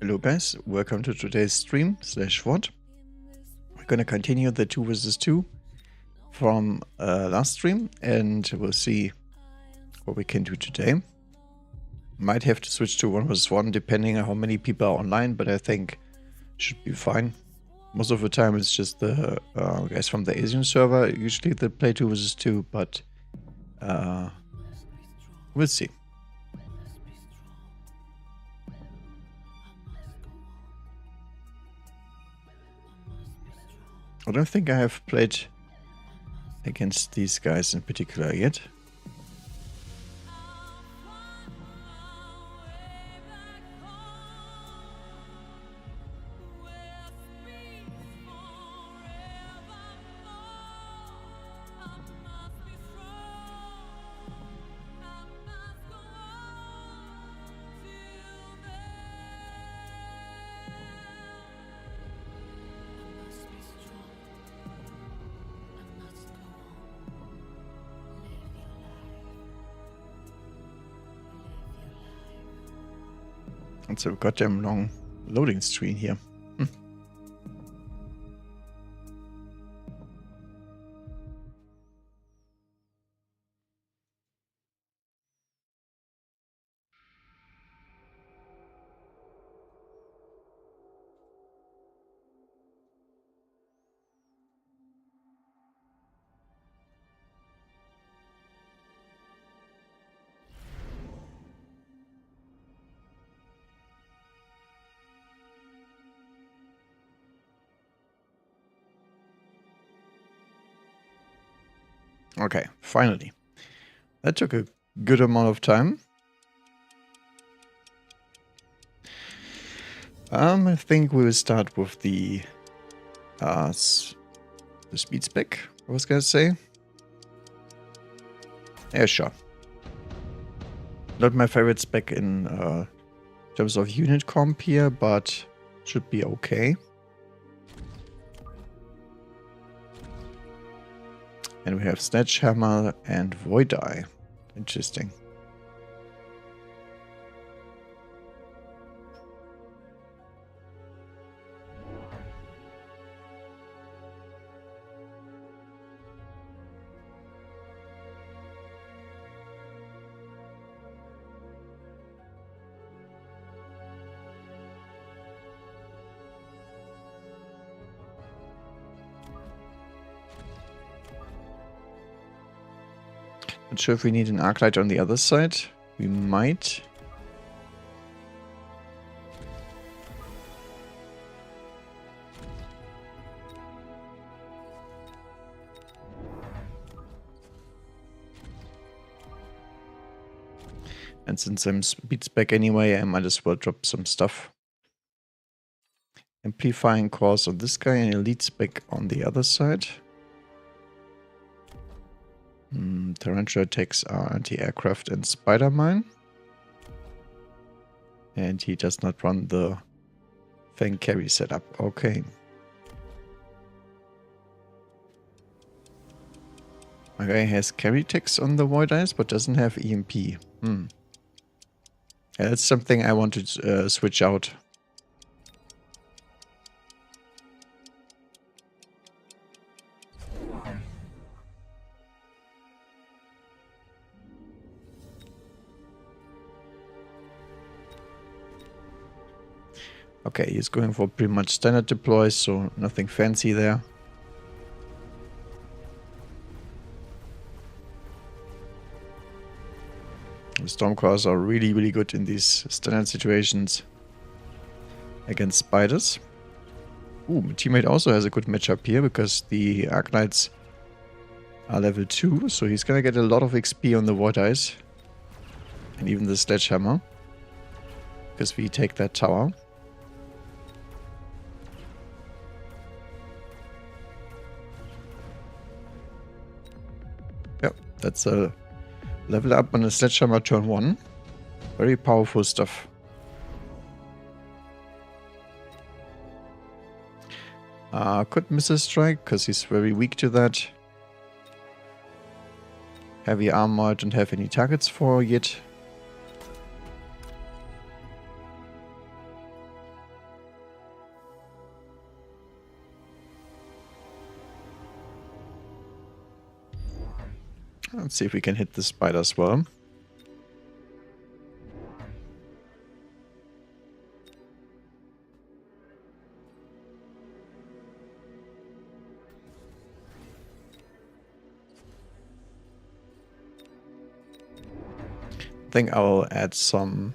Hello guys, welcome to today's stream / VOD. We're gonna continue the 2 vs 2 from last stream and we'll see what we can do today. Might have to switch to 1 vs 1 depending on how many people are online, but I think should be fine. Most of the time it's just the guys from the Asian server usually that play 2 vs 2, but we'll see. I don't think I have played against these guys in particular yet. It's a goddamn long loading screen here. Okay, finally. That took a good amount of time. I think we will start with the speed spec, I was gonna say. Yeah, sure. Not my favorite spec in terms of unit comp here, but should be okay. And we have Sledgehammer and Void Eye. Interesting. Not sure if we need an Arclight on the other side. We might. And since I'm speed spec anyway, I might as well drop some stuff. Amplifying cores on this guy and elite spec on the other side. Tarantula attacks are anti-aircraft and spider mine. And he does not run the Fang carry setup. Okay. My guy has carry techs on the Void Eyes, but doesn't have EMP. Yeah, that's something I want to switch out. Okay, he's going for pretty much standard deploys, so nothing fancy there. The Stormcrawlers are really, really good in these standard situations against spiders. Ooh, my teammate also has a good matchup here because the Arclights are level 2, so he's gonna get a lot of XP on the Void Eyes. And even the Sledgehammer. Because we take that tower. Yep, that's a level up on a Sledgehammer turn 1. Very powerful stuff. Could miss a strike because he's very weak to that. Heavy armor I don't have any targets for yet. Let's see if we can hit the spider as well. I think I'll add some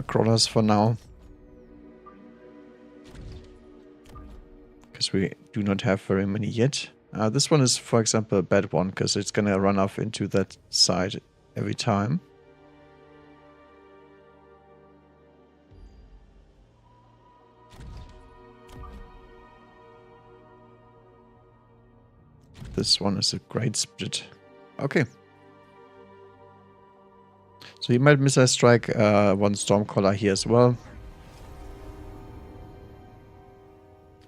crawlers for now. Because we do not have very many yet. This one is, for example, a bad one, because it's going to run off into that side every time. This one is a great split. Okay. So he might missile strike one Stormcaller here as well.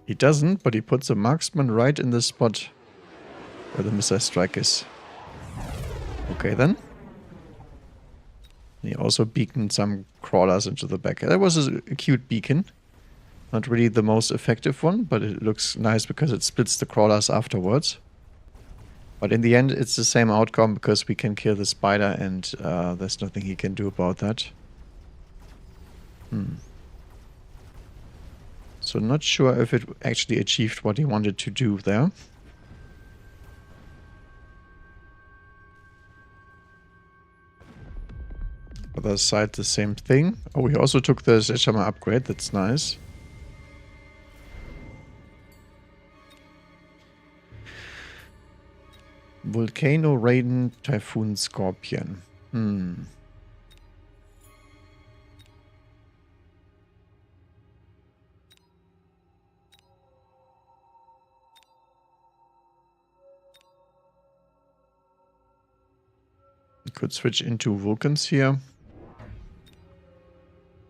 He doesn't, but he puts a marksman right in the spot where the missile strike is. Okay then. He also beaconed some crawlers into the back. That was a cute beacon. Not really the most effective one, but it looks nice because it splits the crawlers afterwards. But in the end, it's the same outcome because we can kill the spider and there's nothing he can do about that. So not sure if it actually achieved what he wanted to do there. Other side, the same thing. Oh, he also took the Sledgehammer upgrade. That's nice. Volcano, Raiden, Typhoon, Scorpion. Could switch into Vulcans here.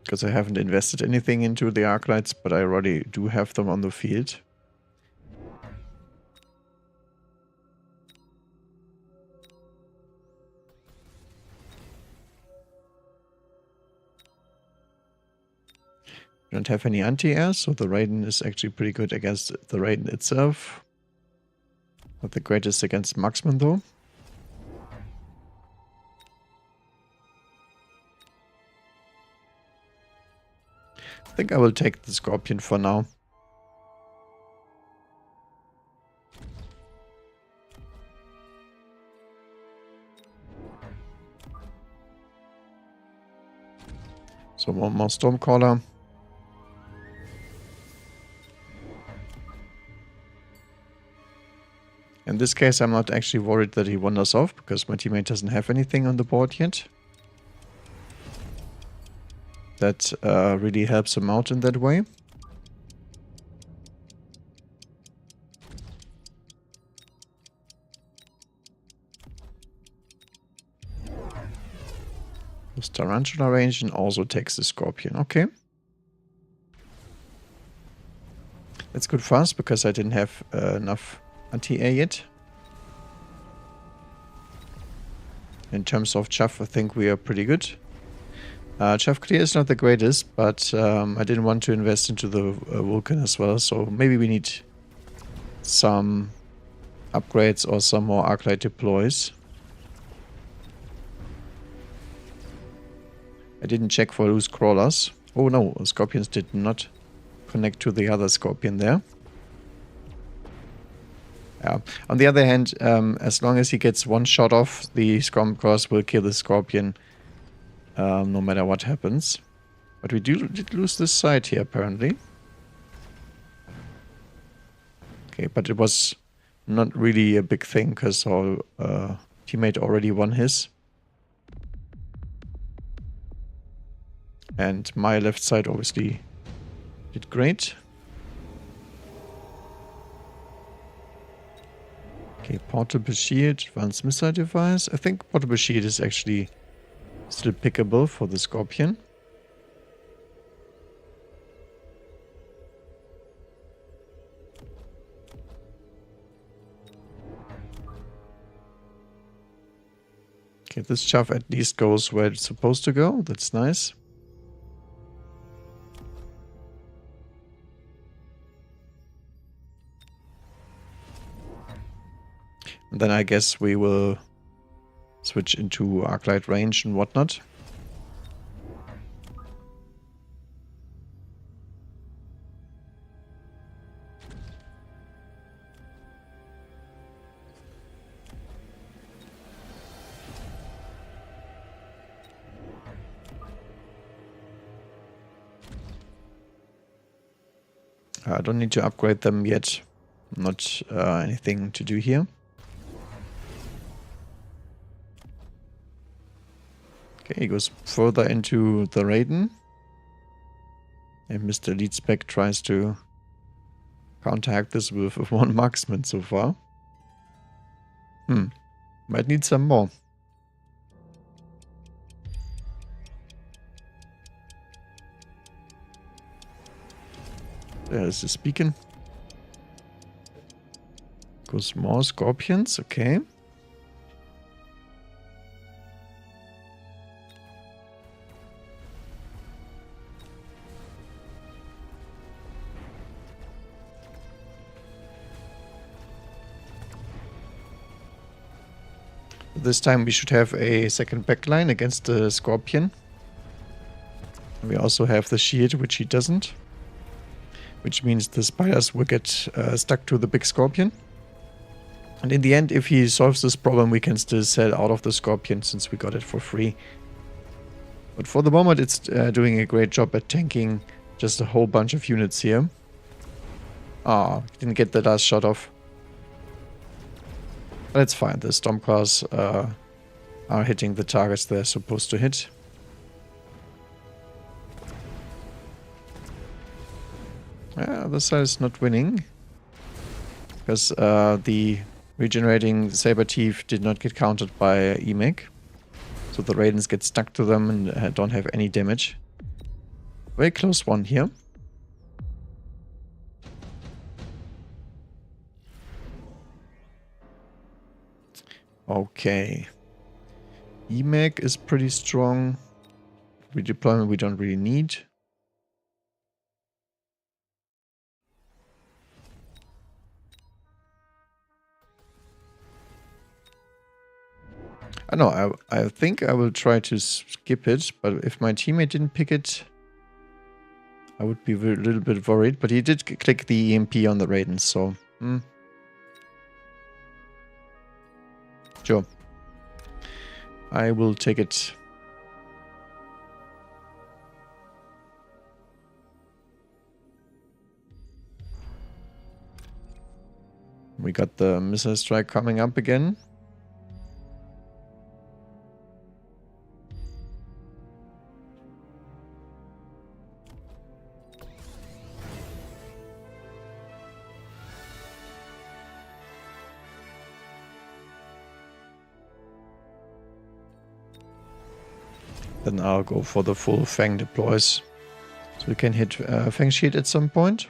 Because I haven't invested anything into the Arclights, but I already do have them on the field. Don't have any anti-air, so the Raiden is actually pretty good against the Raiden itself. Not the greatest against marksman though. I think I will take the Scorpion for now. So one more Stormcaller. In this case, I'm not actually worried that he wanders off, because my teammate doesn't have anything on the board yet. That really helps him out in that way. This Tarantula range and also takes the Scorpion. Okay. That's good for us, because I didn't have enough anti-air yet. In terms of Chaff, I think we are pretty good. Chaff clear is not the greatest, but I didn't want to invest into the Vulcan as well, so maybe we need some upgrades or some more Arclight deploys. I didn't check for loose crawlers. Oh no, Scorpions did not connect to the other Scorpion there. Yeah. On the other hand, as long as he gets one shot off, the Stormcrawlers will kill the Scorpion no matter what happens. But we did lose this side here, apparently. Okay, but it was not really a big thing, because our teammate already won his. And my left side obviously did great. Okay, portable shield, advanced missile device. I think portable shield is actually still pickable for the Scorpion. Okay, this chaff at least goes where it's supposed to go. That's nice. And then I guess we will switch into Arclight range and whatnot. I don't need to upgrade them yet. Not anything to do here. Okay, he goes further into the Raiden. And Mr. Lead Spec tries to counteract this with one marksman so far. Might need some more. There's this beacon. Goes more scorpions, okay. This time we should have a second backline against the scorpion. We also have the shield, which he doesn't. Which means the spiders will get stuck to the big scorpion. And in the end, if he solves this problem, we can still sell out of the scorpion since we got it for free. But for the moment, it's doing a great job at tanking just a whole bunch of units here. Ah, didn't get the last shot off. But it's fine. The Stormclaws are hitting the targets they're supposed to hit. Other side is not winning. Because the regenerating Saber Teeth did not get countered by E-Mech. So the Raidens get stuck to them and don't have any damage. Very close one here. Okay. E-Mech is pretty strong. Redeployment we don't really need. I know, I think I will try to skip it, but if my teammate didn't pick it, I would be a little bit worried. But he did click the EMP on the Raidens, so... Sure. I will take it. We got the missile strike coming up again. Then I'll go for the full Fang deploys. So we can hit Fang Shield at some point.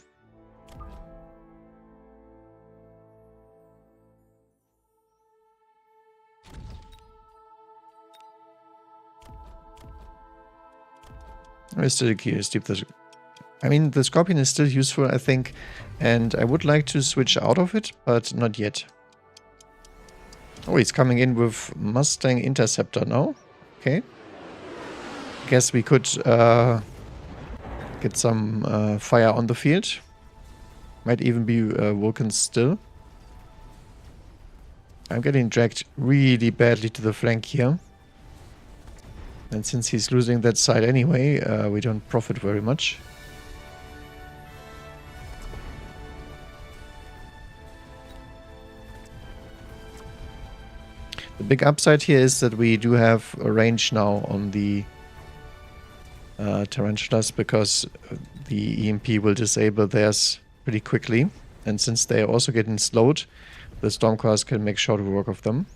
I still keep this. I mean, the Scorpion is still useful, I think. And I would like to switch out of it, but not yet. Oh, he's coming in with Mustang Interceptor now. Okay. Guess we could get some fire on the field. Might even be Vulcans still. I'm getting dragged really badly to the flank here. And since he's losing that side anyway, we don't profit very much. The big upside here is that we do have a range now on the Tarantulas, because the EMP will disable theirs pretty quickly. And since they are also getting slowed, the Stormclaws can make short work of them.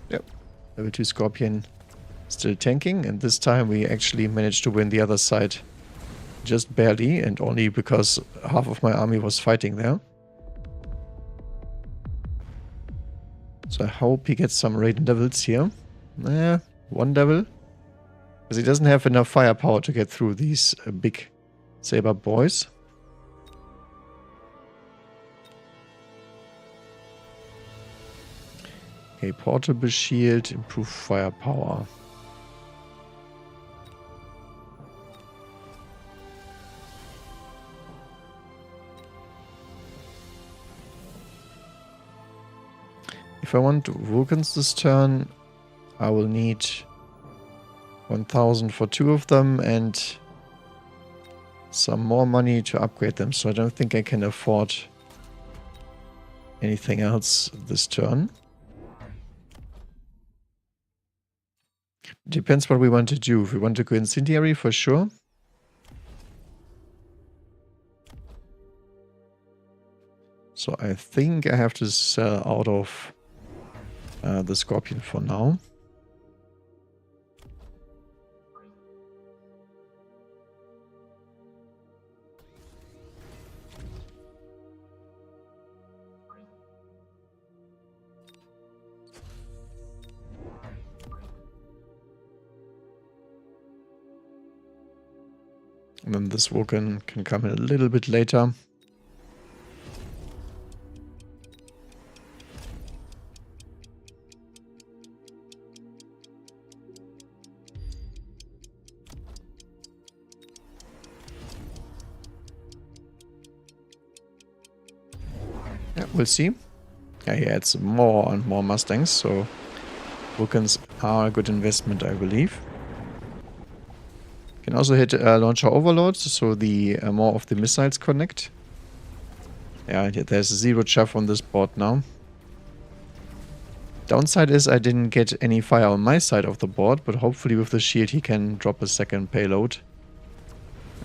Yep. Level 2 Scorpion still tanking, and this time we actually managed to win the other side. Just barely, and only because half of my army was fighting there. So I hope he gets some Raiden Devils here. One Devil. Because he doesn't have enough firepower to get through these big Saber boys. Okay, portable shield, improve firepower. If I want Vulcans this turn, I will need 1000 for 2 of them and some more money to upgrade them. So I don't think I can afford anything else this turn. Depends what we want to do. If we want to go incendiary, for sure. So I think I have to sell out of the Scorpion for now. And then this Vulcan can come in a little bit later. Yeah, we'll see. Yeah, he adds more and more Mustangs, so Vulcans are a good investment, I believe. Can also hit Launcher Overload, so the more of the missiles connect. Yeah, there's 0 chaff on this board now. Downside is I didn't get any fire on my side of the board, but hopefully with the shield he can drop a second payload.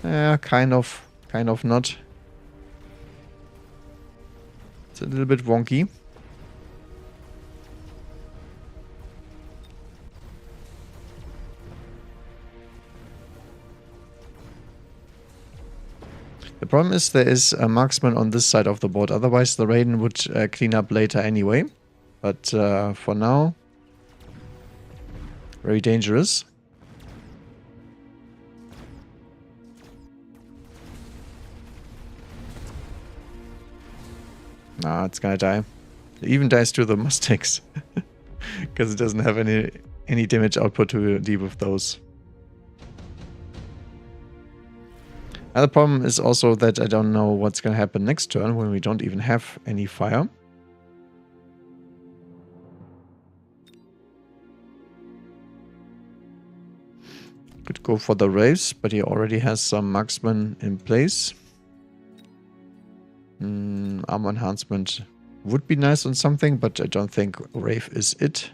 Kind of not. It's a little bit wonky. The problem is there is a marksman on this side of the board, otherwise the Raiden would clean up later anyway. But for now, very dangerous. Nah, it's gonna die. It even dies to the Mustangs. Because it doesn't have any damage output to deal with those. Other problem is also that I don't know what's gonna happen next turn when we don't even have any fire. Could go for the race, but he already has some marksmen in place. Armor enhancement would be nice on something, but I don't think Wraith is it.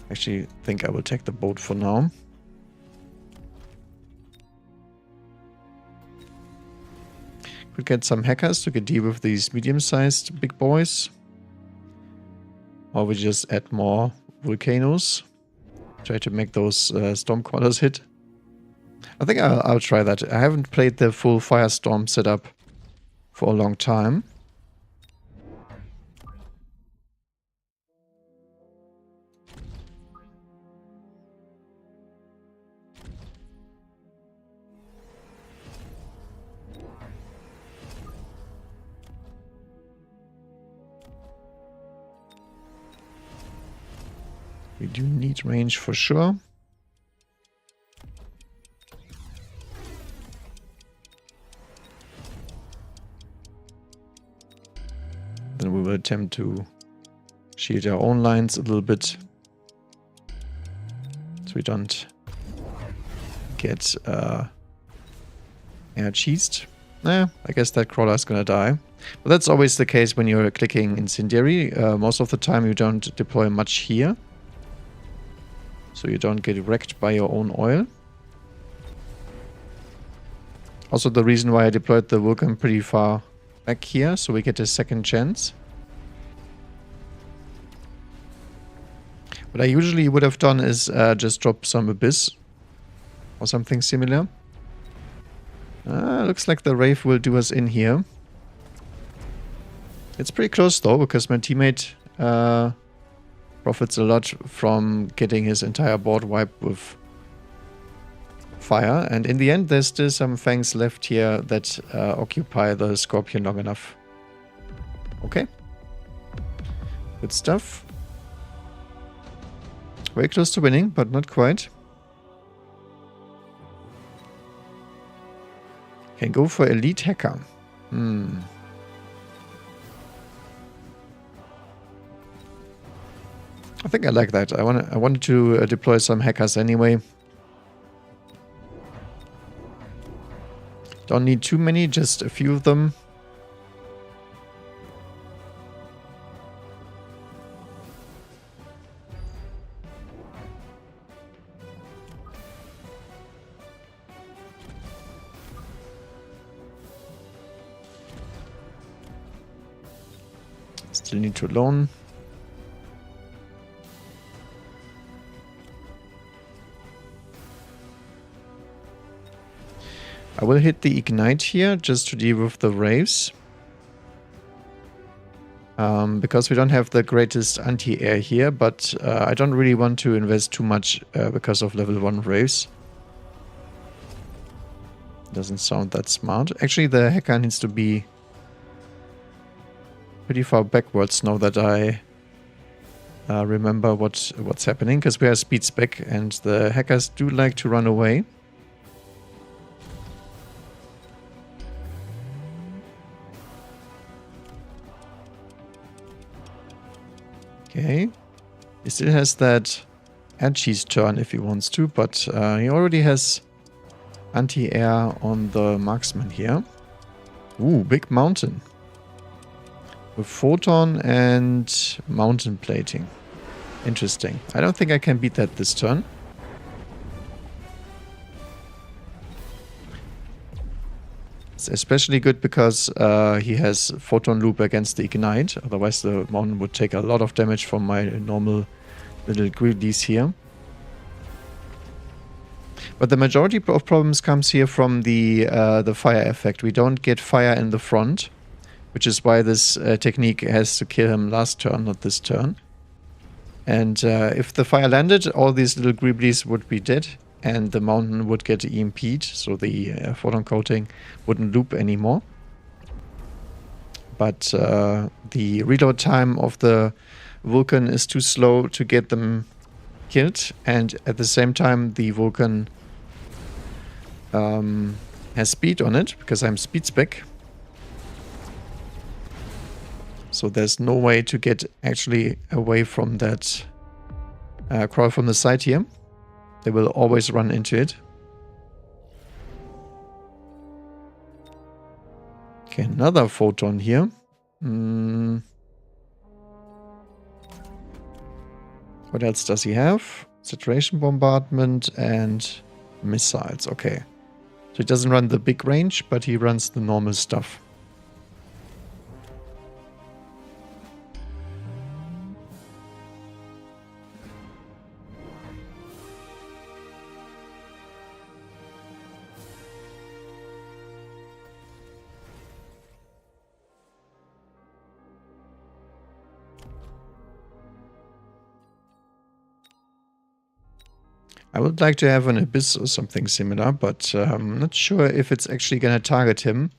Actually, think I will take the boat for now. Could get some hackers to deal with these medium-sized big boys. Or we just add more volcanoes. Try to make those Stormcrawlers hit. I think I'll try that. I haven't played the full Firestorm setup for a long time. We do need range for sure. Then we will attempt to shield our own lines a little bit. So we don't get air cheesed. I guess that crawler is gonna die. But that's always the case when you're clicking Incendiary. Most of the time you don't deploy much here. So you don't get wrecked by your own oil. Also the reason why I deployed the Vulcan pretty far back here, so we get a second chance. What I usually would have done is just drop some Abyss or something similar. Looks like the Wraith will do us in here. It's pretty close though, because my teammate profits a lot from getting his entire board wiped with fire, and in the end there's still some fangs left here that occupy the Scorpion long enough. Okay. Good stuff. Very close to winning, but not quite. Can go for Elite Hacker. I think I like that. I wanted to deploy some hackers anyway. Don't need too many, just a few of them. Still need to loan. I will hit the Ignite here just to deal with the Waves. Because we don't have the greatest anti-air here, but I don't really want to invest too much because of level 1 Waves. Doesn't sound that smart. Actually, the hacker needs to be pretty far backwards now that I remember what's happening, because we are speed spec and the hackers do like to run away. Okay, he still has that Archie's turn if he wants to, but he already has anti-air on the marksman here. Ooh, big mountain. With photon and mountain plating. Interesting. I don't think I can beat that this turn. It's especially good because he has photon loop against the Ignite. Otherwise the mountain would take a lot of damage from my normal little greedies here. But the majority of problems comes here from the fire effect. We don't get fire in the front, which is why this technique has to kill him last turn, not this turn. And if the fire landed, all these little greeblies would be dead, and the mountain would get EMP'd, so the photon coating wouldn't loop anymore. But the reload time of the Vulcan is too slow to get them killed, and at the same time the Vulcan has speed on it, because I'm speed spec. So there's no way to get actually away from that crawl from the side here. They will always run into it. Okay, another photon here. What else does he have? Saturation bombardment and missiles. Okay. So he doesn't run the big range, but he runs the normal stuff. I would like to have an Abyss or something similar, but I'm not sure if it's actually going to target him.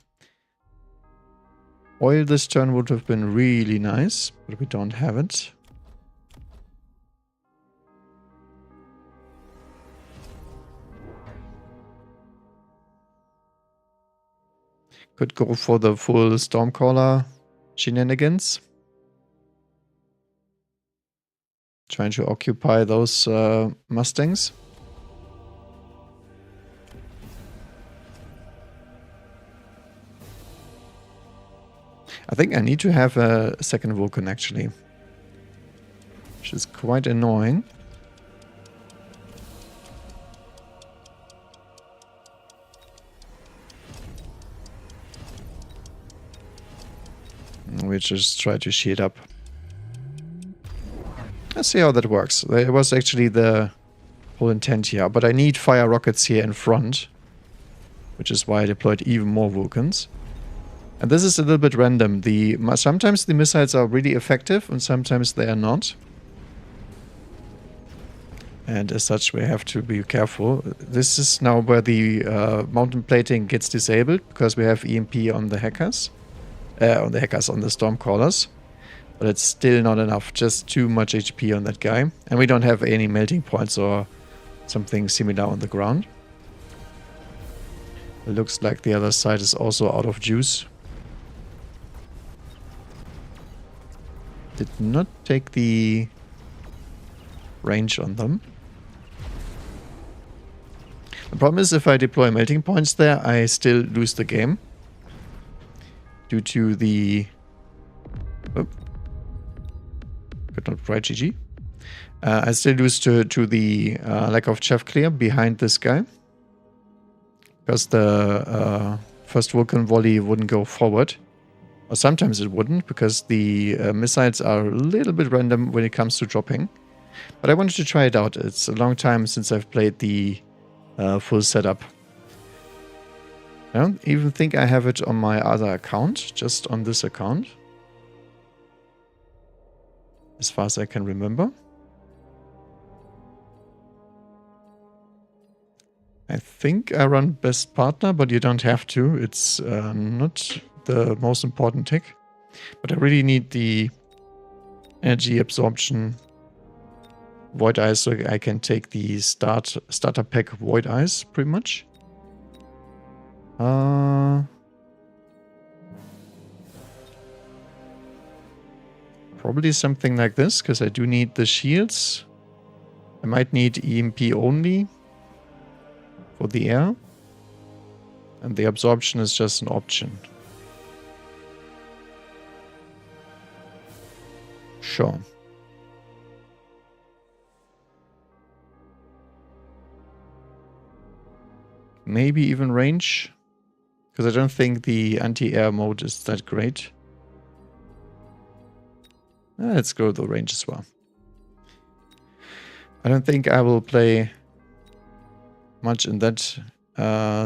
Oil this turn would have been really nice, but we don't have it. Could go for the full Stormcaller shenanigans. Trying to occupy those Mustangs. I think I need to have a second Vulcan actually, which is quite annoying. We just try to shield up. Let's see how that works. It was actually the whole intent here, but I need fire rockets here in front, which is why I deployed even more Vulcans. And this is a little bit random. Sometimes the missiles are really effective and sometimes they are not. And as such, we have to be careful. This is now where the mountain plating gets disabled, because we have EMP on the hackers. On the Stormcrawlers. But it's still not enough. Just too much HP on that guy. And we don't have any melting points or something similar on the ground. It looks like the other side is also out of juice. Did not take the range on them. The problem is, if I deploy melting points there, I still lose the game. Due to the... Oh. Could not write GG. I still lose to the lack of chaff clear behind this guy. Because the first Vulcan volley wouldn't go forward. Or sometimes it wouldn't, because the missiles are a little bit random when it comes to dropping. But I wanted to try it out. It's a long time since I've played the full setup. I don't even think I have it on my other account, just on this account. As far as I can remember. I think I run best partner, but you don't have to. It's not the most important tick. But I really need the energy absorption Void Eyes, so I can take the starter pack Void Eyes, pretty much. Probably something like this, because I do need the shields. I might need EMP only for the air. And the absorption is just an option. Sure. Maybe even range, because I don't think the anti-air mode is that great. Let's go the range as well. I don't think I will play much in that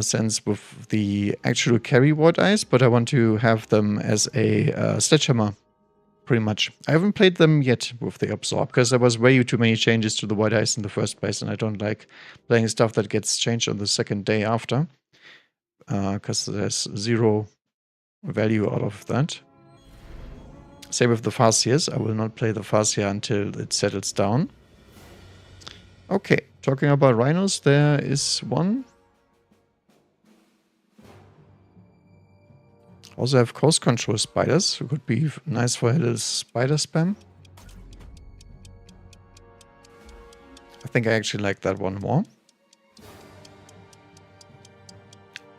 sense with the actual carry Void Eyes, but I want to have them as a sledgehammer, pretty much. I haven't played them yet with the Absorb, because there was way too many changes to the Void Eyes in the first place, and I don't like playing stuff that gets changed on the second day after, because there's zero value out of that. Same with the Farseers. I will not play the Farseer until it settles down. Okay, talking about rhinos, there is one. Also have coast control spiders. It could be nice for a little spider spam. I think I actually like that one more.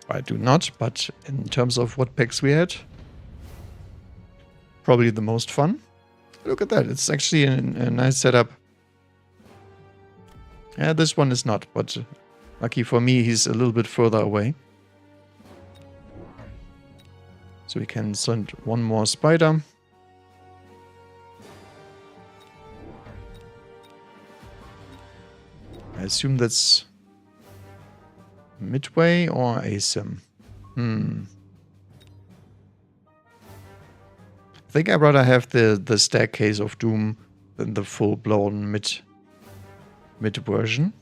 I do not, but in terms of what packs we had, probably the most fun. Look at that, it's actually a nice setup. Yeah, this one is not, but lucky for me, he's a little bit further away. So we can send one more spider. I assume that's midway or asim. I think I'd rather have the staircase of doom than the full-blown mid version.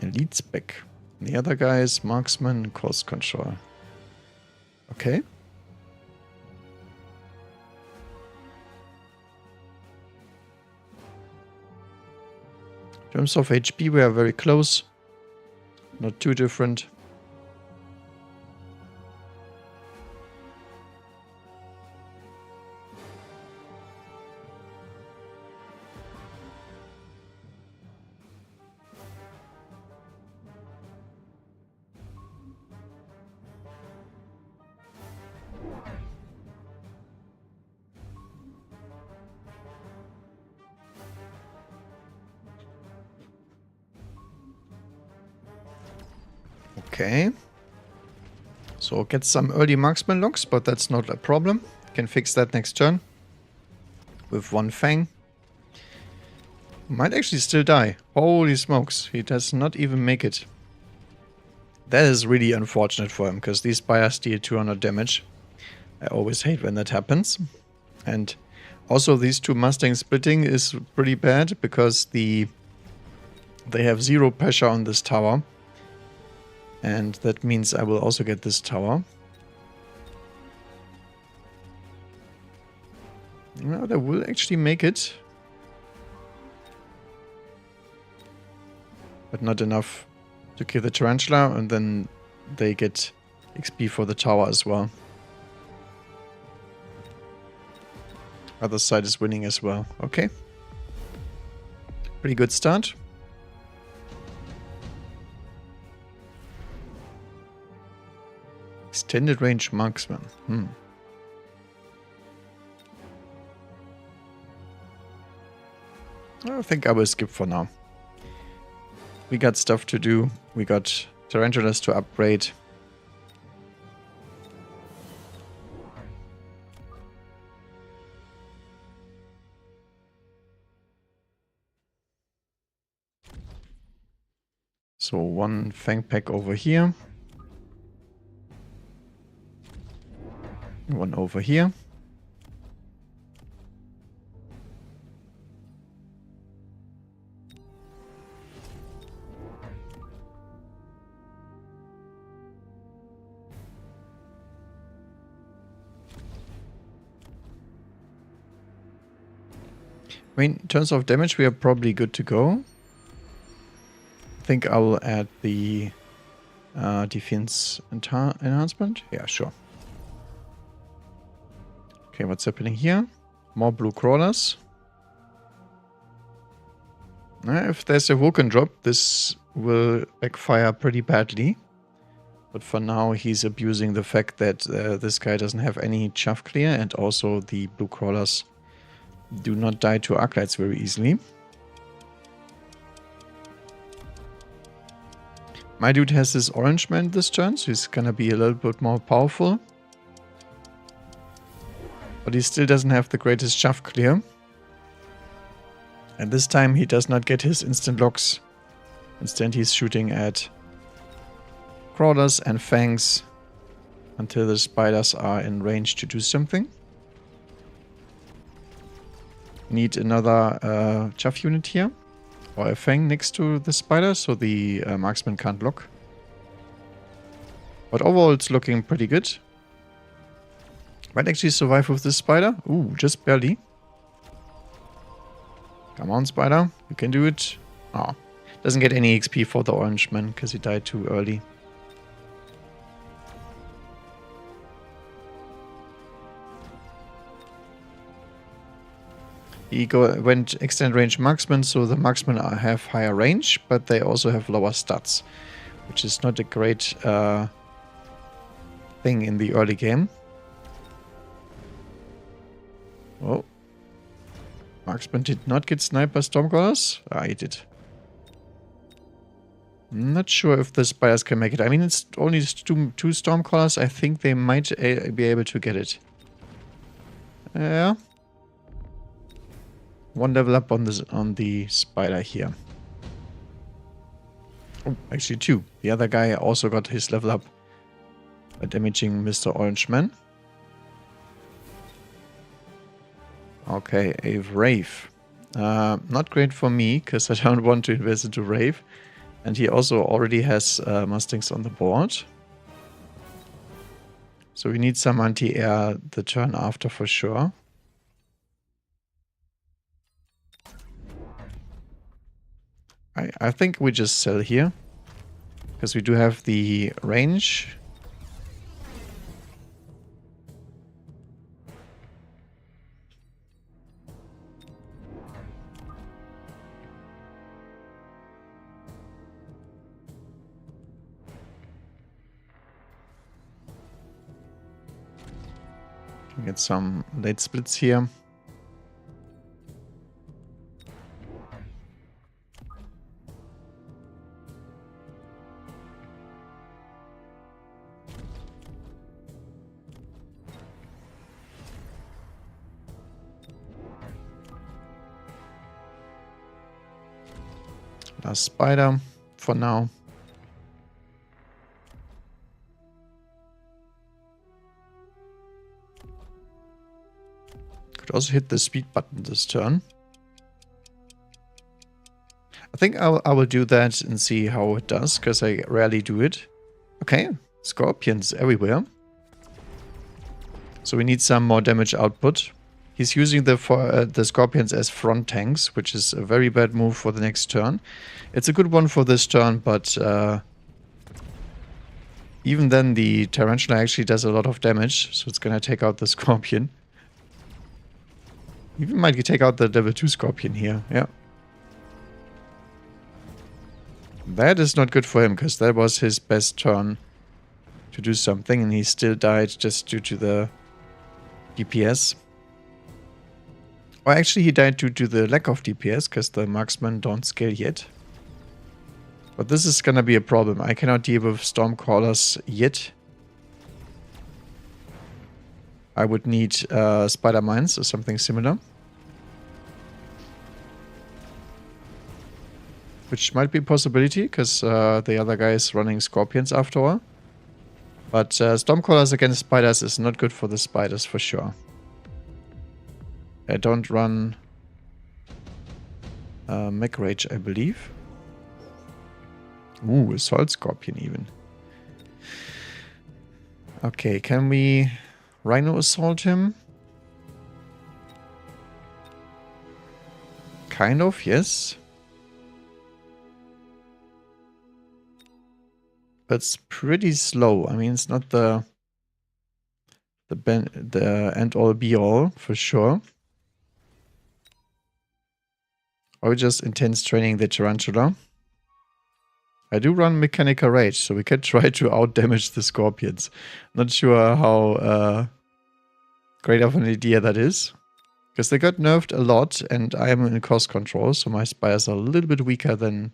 Elite spec. The other guy is marksman, coast control. Okay. In terms of HP, we are very close. Not too different. Okay. So get some early marksman locks, but that's not a problem. Can fix that next turn. With one fang. Might actually still die. Holy smokes. He does not even make it. That is really unfortunate for him, because these spires deal 200 damage. I always hate when that happens. And Also, these two Mustangs splitting is pretty bad because they have 0 pressure on this tower. And that means I will also get this tower. Well, they will actually make it. But not enough to kill the tarantula, and then they get XP for the tower as well. Other side is winning as well. Okay. Pretty good start. Extended range marksman. I think I will skip for now. We got stuff to do. We got tarantulas to upgrade. So one fang pack over here. One over here. I mean, in terms of damage, we are probably good to go. I think I will add the defense enhancement. Yeah, sure. Okay, what's happening here? More blue crawlers. If there's a Vulcan drop, this will backfire pretty badly. But for now, he's abusing the fact that this guy doesn't have any chaff clear, and also the blue crawlers do not die to arclights very easily. My dude has this orange man this turn, so he's gonna be a little bit more powerful. But he still doesn't have the greatest chaff clear. And this time he does not get his instant locks. Instead he's shooting at crawlers and fangs until the spiders are in range to do something. Need another chaff unit here, or a fang next to the spider, so the marksman can't block. But overall it's looking pretty good. Might actually survive with this spider. Ooh, just barely. Come on, spider, you can do it. Oh, doesn't get any XP for the orange man because he died too early. He went extended range marksman, so the marksmen have higher range, but they also have lower stats, which is not a great thing in the early game. Oh. Marksman did not get sniped by Stormcrawlers? Ah, he did. Not sure if the spiders can make it. I mean, it's only two Stormcrawlers. I think they might be able to get it. Yeah. One level up on the spider here. Oh, actually 2. The other guy also got his level up by damaging Mr. Orange Man. Okay, a Wraith. Not great for me, because I don't want to invest into Wraith. And he also already has Mustangs on the board. So we need some anti-air the turn after for sure. I think we just sell here, because we do have the range. Get some late splits here. Last spider for now. Could Could also hit the speed button this turn. I think I will do that and see how it does, because I rarely do it. Okay, scorpions everywhere. So we need some more damage output. He's using the scorpions as front tanks, which is a very bad move for the next turn. It's a good one for this turn, but even then the tarantula actually does a lot of damage, so it's gonna take out the scorpion. Even might take out the level 2 scorpion here, yeah. That is not good for him, because that was his best turn to do something, and he still died just due to the DPS. Or actually he died due to the lack of DPS, because the marksmen don't scale yet. But this is gonna be a problem. I cannot deal with Stormcrawlers yet. I would need spider mines or something similar. Which might be a possibility, because the other guy is running scorpions after all. But Stormcrawlers against spiders is not good for the spiders for sure. I don't run Mech Rage, I believe. Ooh, Assault Scorpion even. Okay, can we Rhino Assault him? Kind of, yes. But it's pretty slow. I mean, it's not the end all be all for sure. Or just intense training the tarantula. I do run Mechanical Rage, so we can try to out-damage the scorpions. Not sure how great of an idea that is. Because they got nerfed a lot, and I am in cost control, so my spiders are a little bit weaker than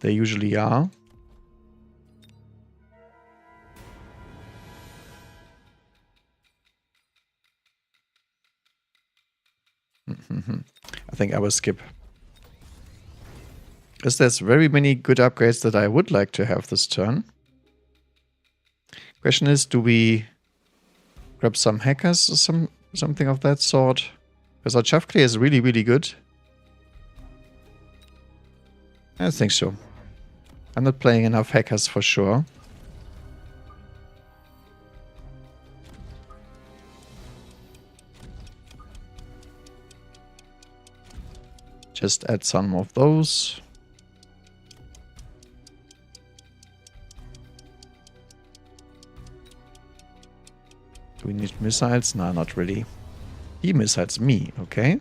they usually are. I think I will skip. Because there's very many good upgrades that I would like to have this turn. Question is, do we grab some hackers or something of that sort? Because our chaff clear is really, really good. I think so. I'm not playing enough hackers for sure. Just add some of those. Do we need missiles? No, not really. He missiles me, okay.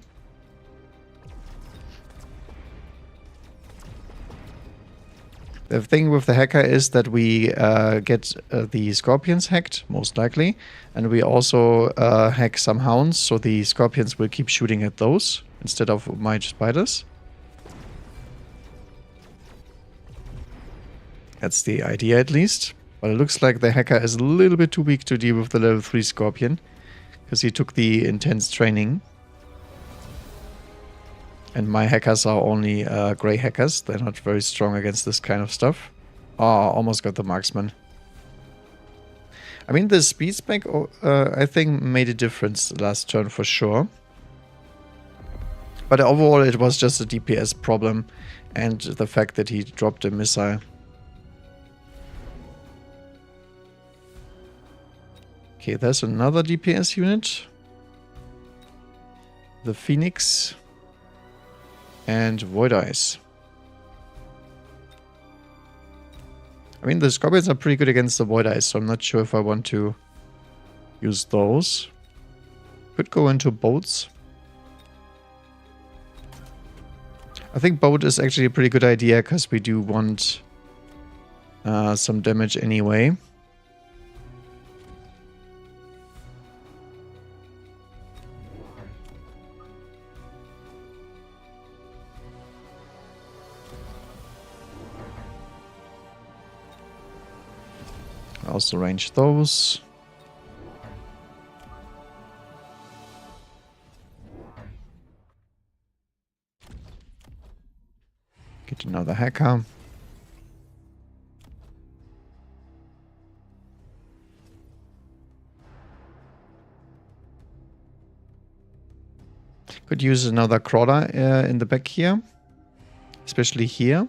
The thing with the hacker is that we get the scorpions hacked, most likely. And we also hack some hounds, so the scorpions will keep shooting at those instead of my spiders. That's the idea at least. But it looks like the hacker is a little bit too weak to deal with the level 3 scorpion. Because he took the intense training. And my hackers are only grey hackers. They're not very strong against this kind of stuff. Oh, almost got the marksman. I mean, the speed spec, I think, made a difference last turn for sure. But overall, it was just a DPS problem. And the fact that he dropped a missile. Okay, there's another DPS unit. The Phoenix. And Void Eyes. I mean, the Scorpions are pretty good against the Void Eyes, so I'm not sure if I want to use those. Could go into boats. I think boat is actually a pretty good idea, because we do want some damage anyway. Also range those. Get another hacker. Could use another crawler in the back here. Especially here.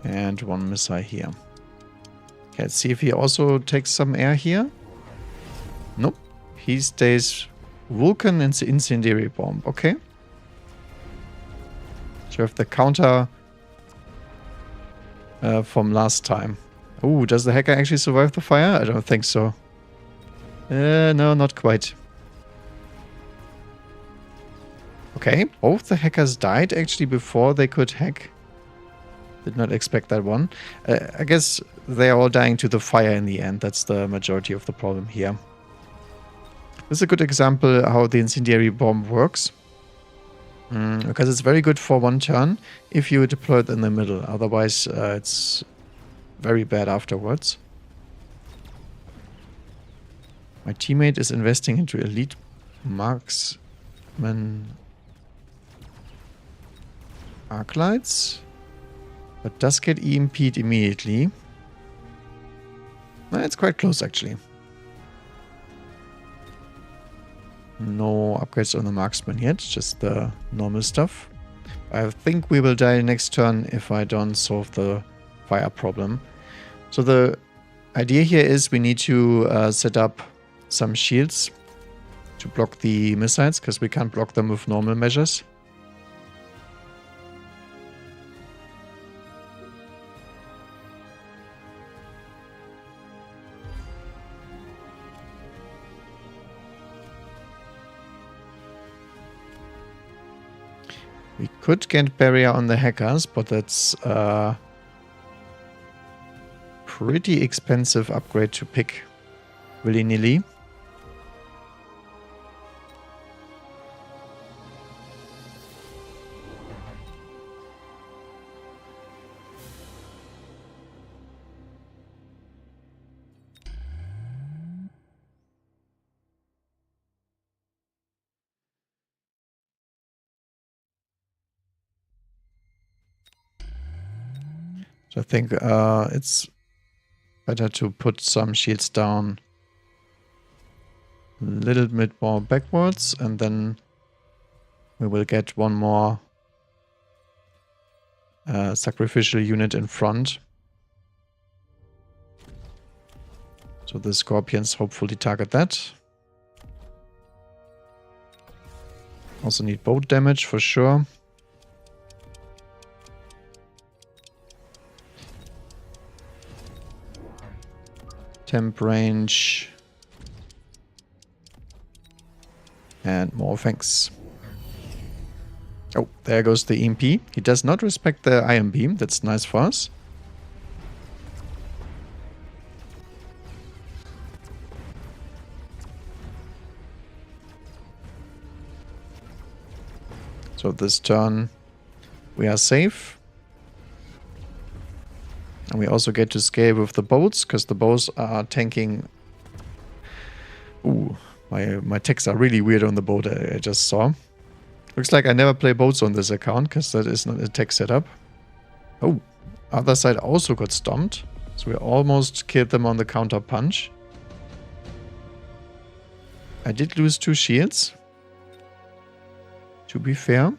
And one missile here. Okay, let's see if he also takes some air here. Nope. He stays Vulcan and the incendiary bomb. Okay. So we have the counter from last time. Oh, does the hacker actually survive the fire? I don't think so. No, not quite. Okay, both the hackers died actually before they could hack. Did not expect that one. I guess they are all dying to the fire in the end. That's the majority of the problem here. This is a good example how the incendiary bomb works. Because it's very good for one turn if you deploy it in the middle. Otherwise, it's very bad afterwards. My teammate is investing into elite marksman arc lights. But does get EMP'd immediately. It's quite close actually. No upgrades on the marksman yet, just the normal stuff. I think we will die next turn if I don't solve the fire problem. So the idea here is we need to set up some shields to block the missiles, because we can't block them with normal measures. We could get barrier on the hackers, but that's a pretty expensive upgrade to pick willy-nilly. So I think it's better to put some shields down a little bit more backwards, and then we will get one more sacrificial unit in front. So the Scorpions hopefully target that. Also need boat damage for sure. Temp range. And more thanks. Oh, there goes the EMP. He does not respect the ion beam. That's nice for us. So this turn we are safe. And we also get to scale with the boats, because the boats are tanking. Ooh, my techs are really weird on the boat I just saw. Looks like I never play boats on this account, because that is not a tech setup. Oh, other side also got stomped. So we almost killed them on the counter punch. I did lose 2 shields, to be fair.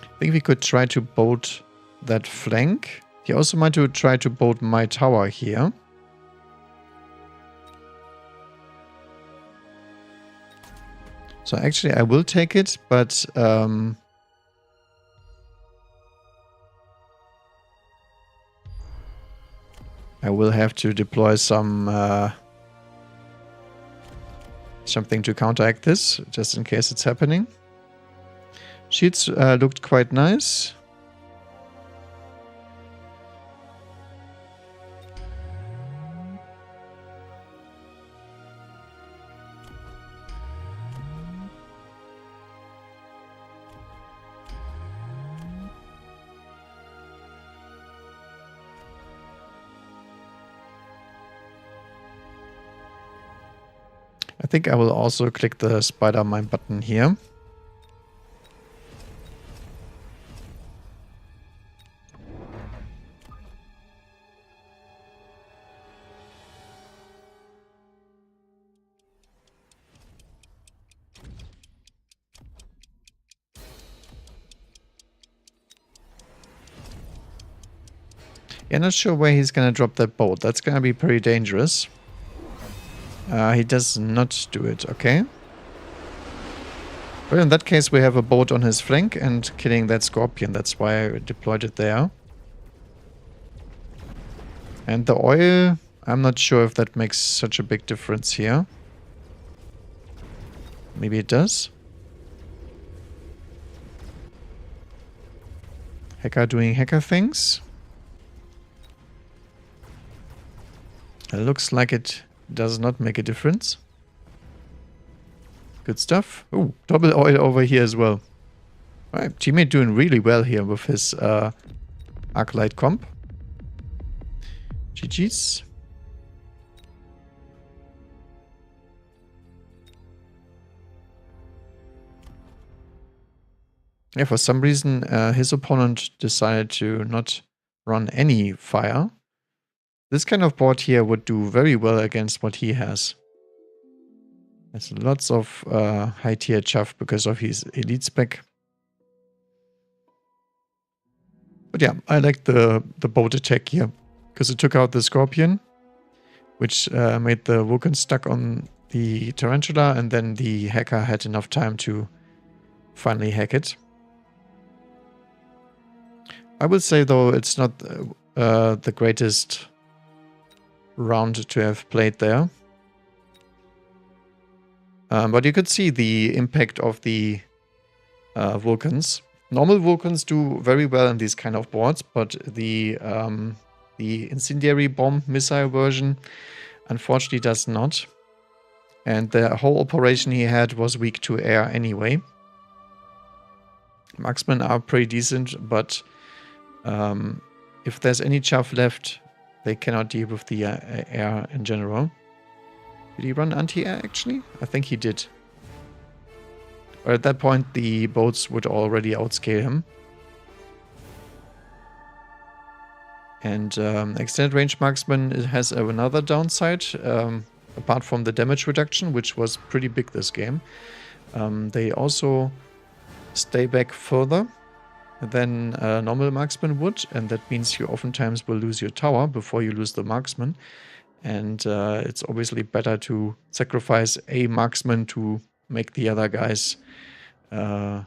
I think we could try to boat that flank. He also might try to boat my tower here. So actually I will take it, but I will have to deploy some something to counteract this, just in case it's happening. Shields looked quite nice. think I will also click the spider mine button here. Yeah, not sure where he's gonna drop that boat. That's gonna be pretty dangerous. He does not do it, okay. Well, in that case, we have a boat on his flank and killing that scorpion. That's why I deployed it there. And the oil, I'm not sure if that makes such a big difference here. Maybe it does. Hacker doing hacker things. It looks like it does not make a difference. Good stuff. Oh, double oil over here as well. Alright, teammate doing really well here with his Arclight comp. GG's. Yeah, for some reason his opponent decided to not run any fire. This kind of board here would do very well against what he has. There's lots of high tier chuff because of his elite spec. But yeah, I like the boat attack here. Because it took out the scorpion, which made the Vulcan stuck on the tarantula, and then the hacker had enough time to finally hack it. I would say though it's not the greatest round to have played there. But you could see the impact of the Vulcans. Normal Vulcans do very well in these kind of boards, but the incendiary bomb missile version unfortunately does not. And the whole operation he had was weak to air anyway. Marksmen are pretty decent, but if there's any chaff left, they cannot deal with the air in general. Did he run anti-air actually? I think he did. But at that point, the boats would already outscale him. And extended range marksman has another downside, apart from the damage reduction, which was pretty big this game. They also stay back further than a normal marksman would, and that means you oftentimes will lose your tower before you lose the marksman. And it's obviously better to sacrifice a marksman to make the other guys have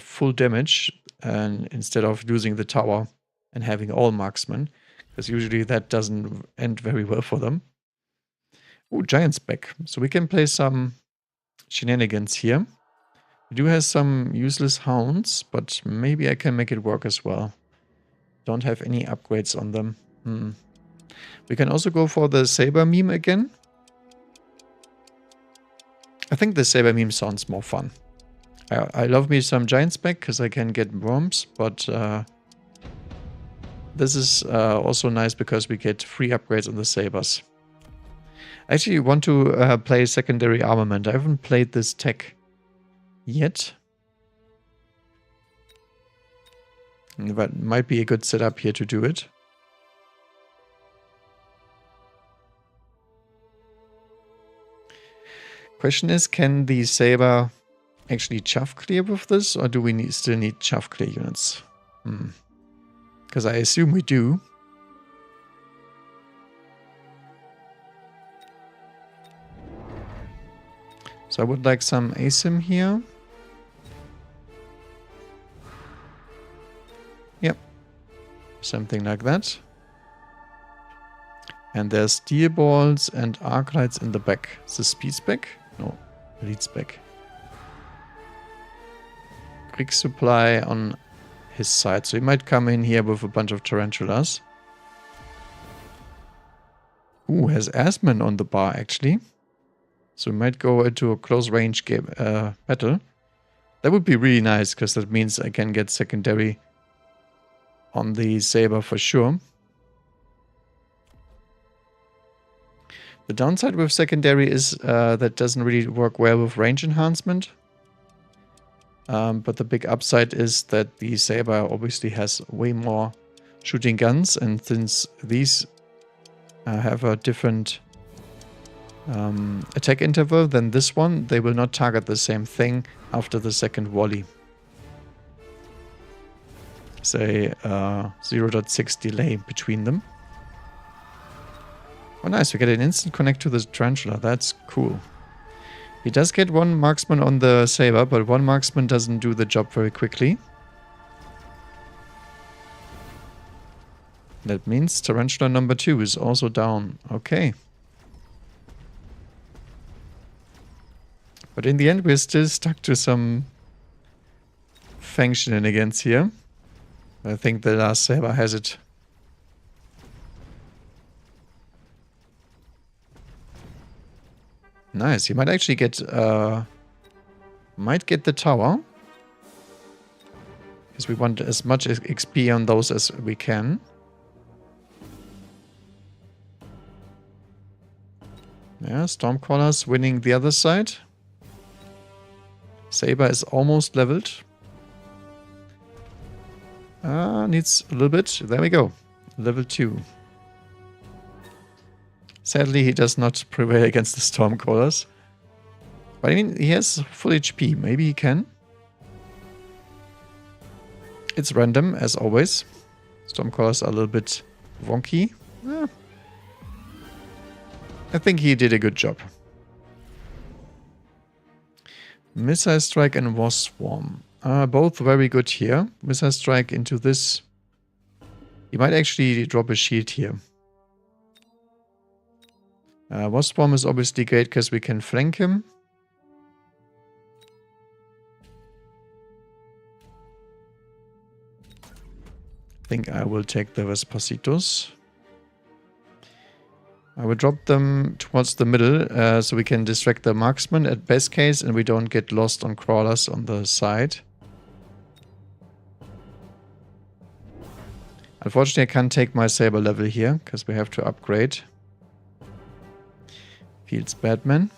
full damage, and instead of losing the tower and having all marksmen, because usually that doesn't end very well for them. Oh, giant's back. So we can play some shenanigans here. We do have some useless hounds, but maybe I can make it work as well. Don't have any upgrades on them. We can also go for the saber meme again. I think the saber meme sounds more fun. I love me some giant spec because I can get worms, but this is also nice because we get free upgrades on the sabers. I actually want to play secondary armament. I haven't played this tech yet. But might be a good setup here to do it. Question is, can the saber actually chuff clear with this, or do we still need chuff clear units? Because I assume we do. So I would like some ASIM here. Yep. Something like that. And there's steel balls and arc lights in the back. Is this speed spec? No, elite spec. Quick supply on his side. So he might come in here with a bunch of tarantulas. Ooh, has Asman on the bar actually. So we might go into a close range game, battle. That would be really nice, because that means I can get secondary on the saber for sure. The downside with secondary is that doesn't really work well with range enhancement. But the big upside is that the saber obviously has way more shooting guns, and since these have a different attack interval than this one, they will not target the same thing after the second volley. Say 0.6 delay between them. Oh nice, we get an instant connect to the tarantula, that's cool. He does get one marksman on the saber, but one marksman doesn't do the job very quickly. That means tarantula number 2 is also down. Okay. But in the end, we're still stuck to some fang shenanigans here. I think the last saber has it. Nice. He might actually get the tower. Because we want as much XP on those as we can. Yeah, Stormcrawler's winning the other side. Saber is almost leveled. Needs a little bit. There we go. Level 2. Sadly, he does not prevail against the Stormcrawlers. But I mean, he has full HP. Maybe he can. It's random, as always. Stormcrawlers are a little bit wonky. I think he did a good job. Missile Strike and Wasp Swarm are both very good here. Missile Strike into this. He might actually drop a shield here. Wasp Swarm is obviously great because we can flank him. I think I will take the Vespacitos. I will drop them towards the middle so we can distract the marksman at best case and we don't get lost on crawlers on the side. Unfortunately, I can't take my saber level here because we have to upgrade. Fields Batman.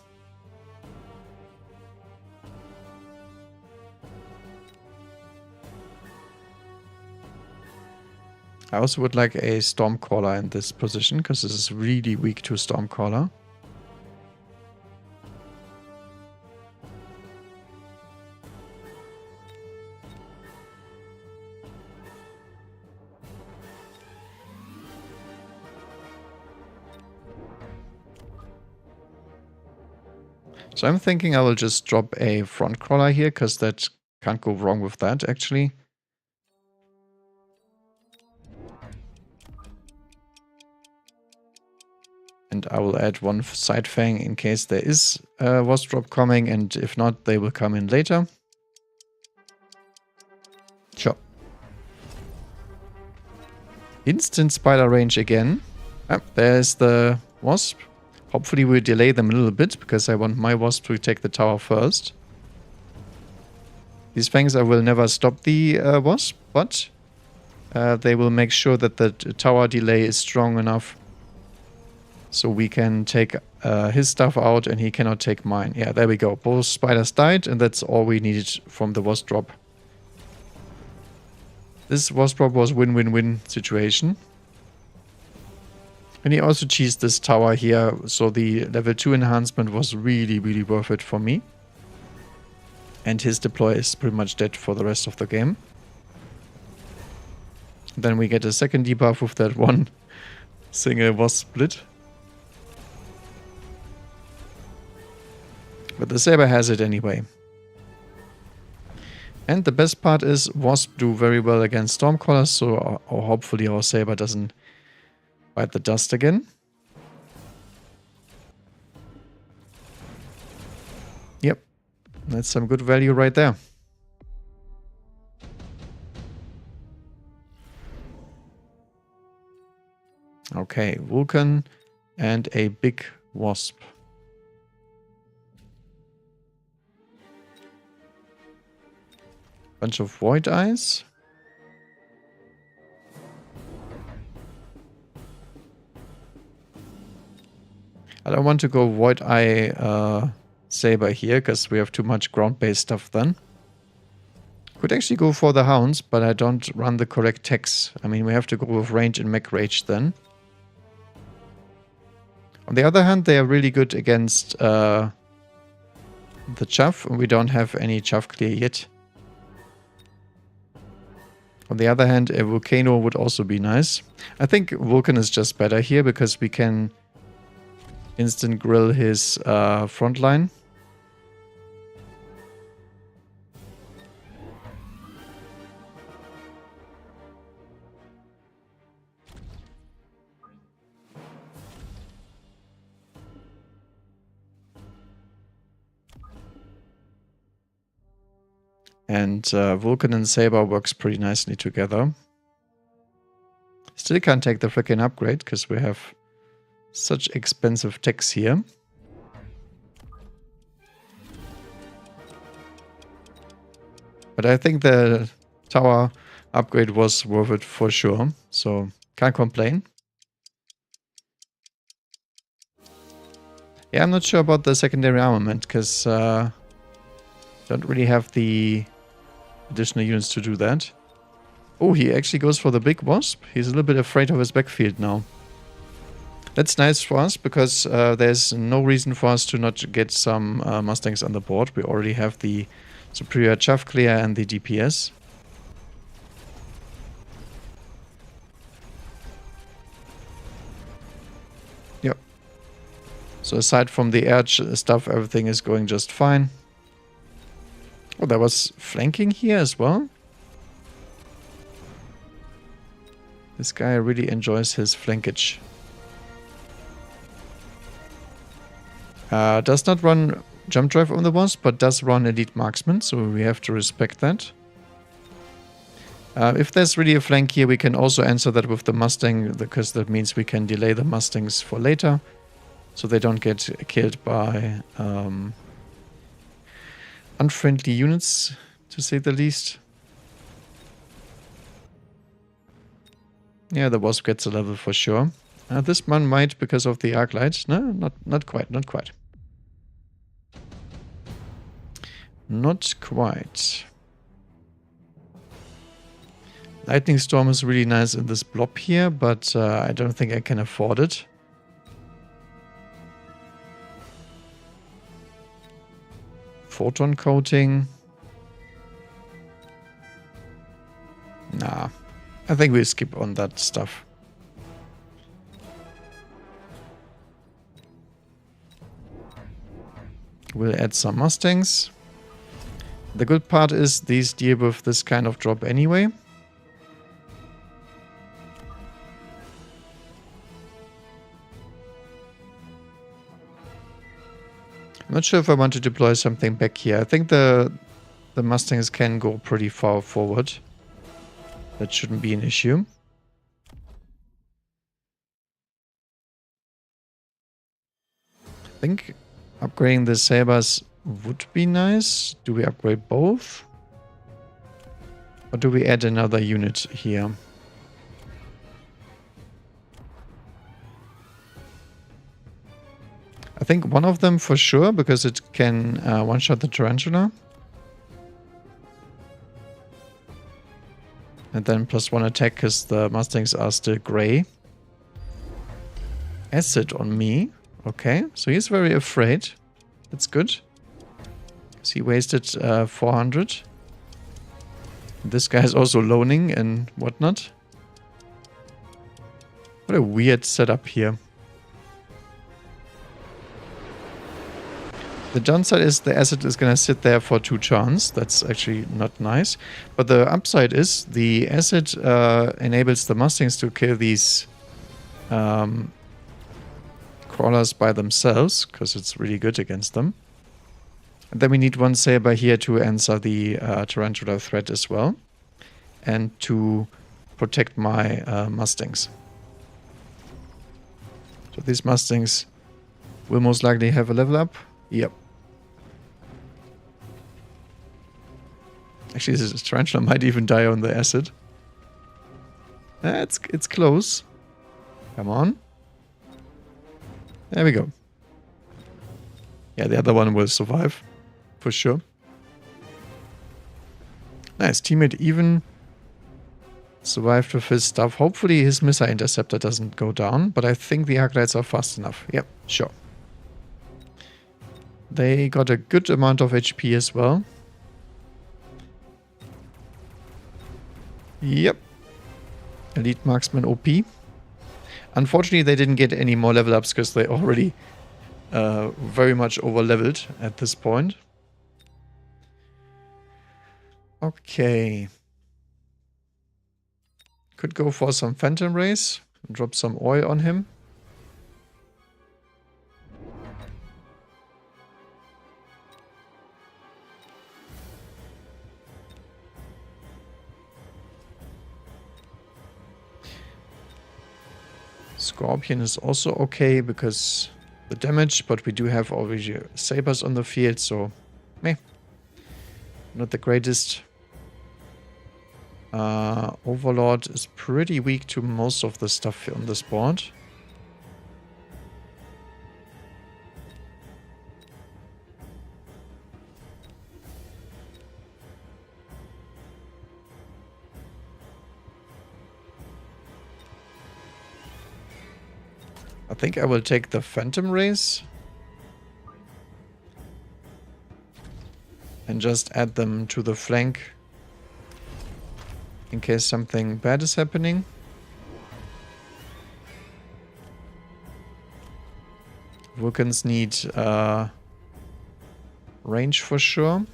I also would like a Stormcaller in this position, because this is really weak to Stormcaller. So I'm thinking I will just drop a front crawler here, because that can't go wrong with that, actually. And I will add one side fang in case there is a wasp drop coming, and if not, they will come in later. Sure. Instant spider range again. Ah, there's the wasp. Hopefully we'll delay them a little bit, because I want my wasp to take the tower first. These fangs I will never stop the wasp, but they will make sure that the tower delay is strong enough so we can take his stuff out and he cannot take mine. Yeah, there we go. Both spiders died, and that's all we needed from the wasp drop. This wasp drop was win-win-win situation. And he also cheesed this tower here, so the level 2 enhancement was really, really worth it for me. And his deploy is pretty much dead for the rest of the game. Then we get a second debuff with that one single wasp split. But the saber has it anyway. And the best part is wasp do very well against Stormcrawlers, so hopefully our saber doesn't bite the dust again. Yep, that's some good value right there. Okay, Vulcan and a big wasp. Bunch of void eyes. I don't want to go Void Eye Saber here, because we have too much ground-based stuff then. Could actually go for the Hounds, but I don't run the correct techs. I mean, we have to go with range and mech rage then. On the other hand, they are really good against the Chaff, and we don't have any Chaff clear yet. On the other hand, a Volcano would also be nice. I think Vulcan is just better here, because we can instant grill his front line. And Vulcan and Saber works pretty nicely together. Still can't take the freaking upgrade, because we have such expensive techs here. But I think the tower upgrade was worth it for sure, so can't complain. Yeah, I'm not sure about the secondary armament, because don't really have the additional units to do that. Oh, he actually goes for the big wasp. He's a little bit afraid of his backfield now. That's nice for us, because there's no reason for us to not get some Mustangs on the board. We already have the superior chaff clear and the DPS. Yep. So aside from the air stuff, everything is going just fine. Oh, there was flanking here as well. This guy really enjoys his flankage. Does not run jump drive on the wasp, but does run elite marksman, so we have to respect that. If there's really a flank here, we can also answer that with the Mustang, because that means we can delay the Mustangs for later, so they don't get killed by unfriendly units, to say the least. Yeah, the wasp gets a level for sure. This one might, because of the arc light. No, not quite, not quite. Not quite. Lightning Storm is really nice in this blob here, but I don't think I can afford it. Photon coating. Nah, I think we'll skip on that stuff. We'll add some Mustangs. The good part is these deal with this kind of drop anyway. I'm not sure if I want to deploy something back here. I think the Mustangs can go pretty far forward. That shouldn't be an issue. I think upgrading the Sabers would be nice. Do we upgrade both? Or do we add another unit here? I think one of them for sure, because it can one-shot the Tarantula. And then +1 attack, because the Mustangs are still grey. Acid on me. Okay, so he's very afraid. That's good. Because he wasted 400. This guy is also loaning and whatnot. What a weird setup here. The downside is the acid is going to sit there for 2 turns. That's actually not nice. But the upside is the acid enables the Mustangs to kill these crawlers by themselves, because it's really good against them. And then we need one Saber here to answer the Tarantula threat as well. And to protect my Mustangs. So these Mustangs will most likely have a level up. Yep. Actually, this Tarantula might even die on the acid. It's close. Come on. There we go. Yeah, the other one will survive. For sure. Nice. Teammate even survived with his stuff. Hopefully his missile interceptor doesn't go down. But I think the Arclights are fast enough. Yep, sure. They got a good amount of HP as well. Yep. Elite Marksman OP. Unfortunately, they didn't get any more level ups because they already very much over leveled at this point. Okay. Could go for some Phantom Rays. Drop some oil on him. Scorpion is also okay because the damage, but we do have already sabers on the field, so meh. Not the greatest. Overlord is pretty weak to most of the stuff on this board. I think I will take the Phantom Rays and just add them to the flank in case something bad is happening. Vulcans need range for sure.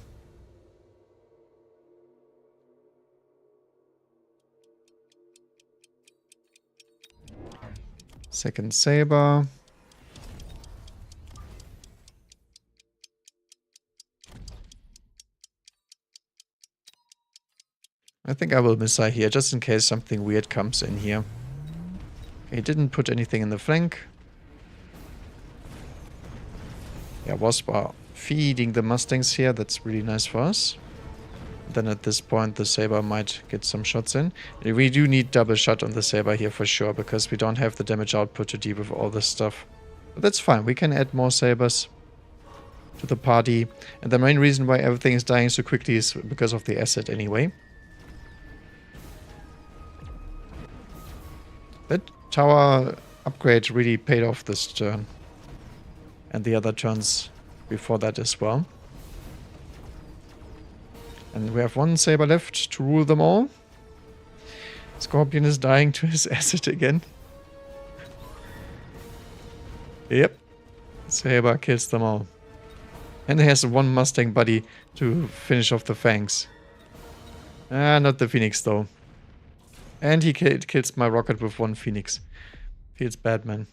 Second saber. I think I will missile here just in case something weird comes in here. He didn't put anything in the flank. Yeah, Wasp are feeding the Mustangs here. That's really nice for us. Then at this point the Saber might get some shots in. We do need double shot on the Saber here for sure, because we don't have the damage output to deal with all this stuff. But that's fine, we can add more Sabers to the party. And the main reason why everything is dying so quickly is because of the asset anyway. That tower upgrade really paid off this turn. And the other turns before that as well. And we have one Saber left to rule them all. Scorpion is dying to his asset again. Yep. Saber kills them all. And he has one Mustang buddy to finish off the Fangs. Ah, not the Phoenix though. And he kills my rocket with one Phoenix. Feels bad, man.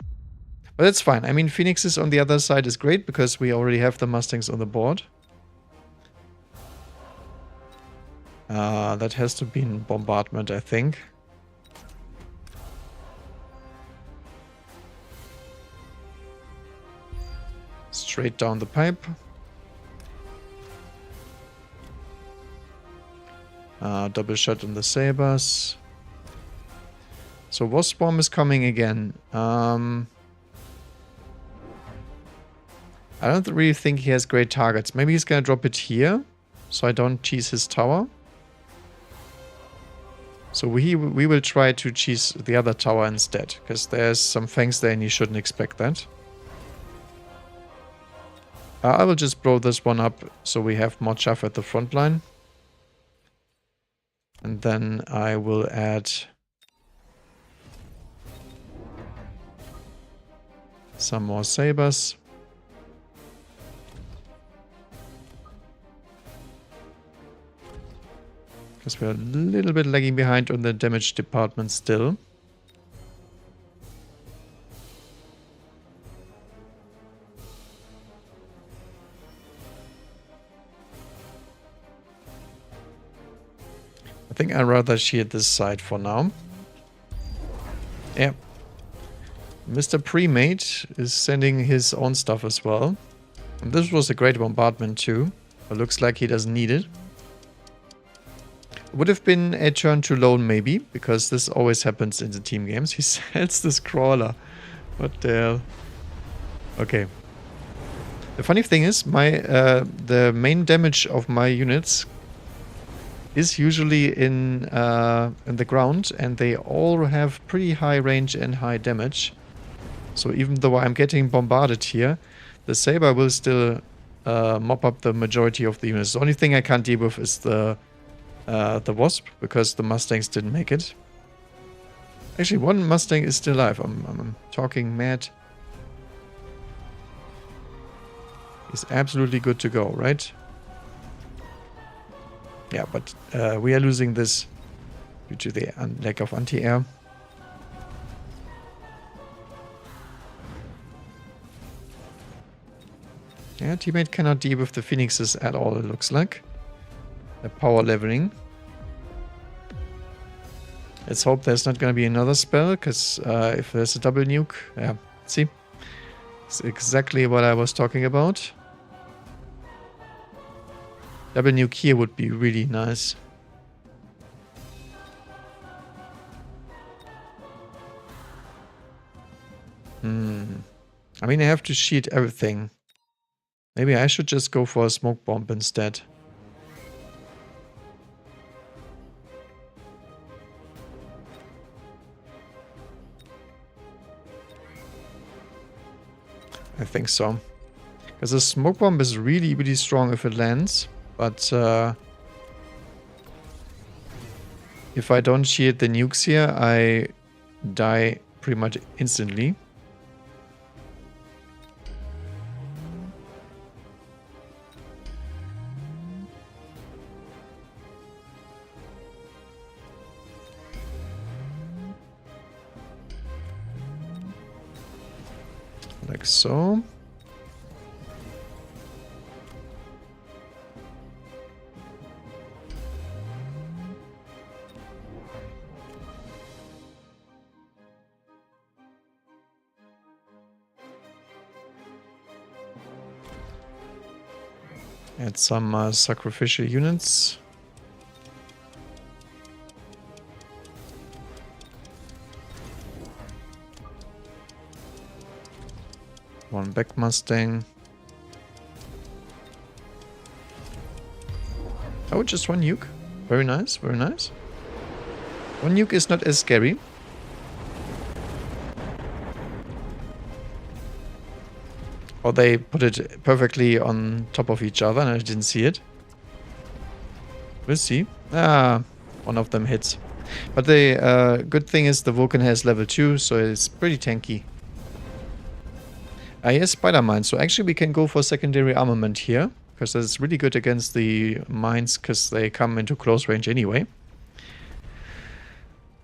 But that's fine. I mean, Phoenixes on the other side is great because we already have the Mustangs on the board. That has to be in bombardment, I think. Straight down the pipe. Double shot on the Sabers. So Wasp Bomb is coming again. I don't really think he has great targets. Maybe he's gonna drop it here, so I don't cheese his tower. So we will try to cheese the other tower instead, because there's some Fangs there and you shouldn't expect that. I will just blow this one up so we have more chaff at the front line. And then I will add some more Sabers. Because we're a little bit lagging behind on the damage department still. I think I'd rather shield this side for now. Yeah. Mr. Premade is sending his own stuff as well. And this was a great bombardment too. But looks like he doesn't need it. Would have been a turn too lone maybe, because this always happens in the team games. He sells this crawler. What the hell? Okay. The funny thing is, the main damage of my units is usually in the ground, and they all have pretty high range and high damage. So even though I'm getting bombarded here, the Saber will still mop up the majority of the units. The only thing I can't deal with is the Wasp, because the Mustangs didn't make it. Actually, one Mustang is still alive. I'm talking mad. He's absolutely good to go, right? Yeah, but we are losing this due to the lack of anti-air. Yeah, teammate cannot deal with the Phoenixes at all, it looks like. The power leveling. Let's hope there's not going to be another spell, because if there's a double nuke... Yeah, see? It's exactly what I was talking about. Double nuke here would be really nice. I mean, I have to shield everything. Maybe I should just go for a smoke bomb instead. I think so. Because a smoke bomb is really, really strong if it lands. But if I don't shield the nukes here, I die pretty much instantly. Like so. Add some sacrificial units. One back Mustang. Oh, just one nuke. Very nice, very nice. One nuke is not as scary. Or they put it perfectly on top of each other and I didn't see it. We'll see. Ah, one of them hits. But the good thing is the Vulcan has level 2, so it's pretty tanky. He has spider mines, so actually we can go for secondary armament here. Because that's really good against the mines, because they come into close range anyway.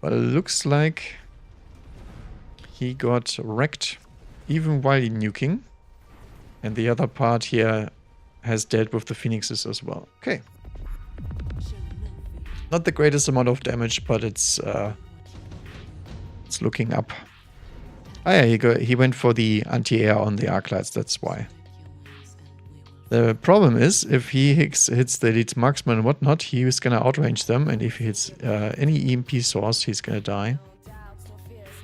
But it looks like he got wrecked even while nuking. And the other part here has dealt with the Phoenixes as well. Okay. Not the greatest amount of damage, but it's looking up. Ah yeah, he went for the anti-air on the Arclights, that's why. The problem is, if he hits the elite marksman and whatnot, he is gonna outrange them, and if he hits any EMP source, he's gonna die.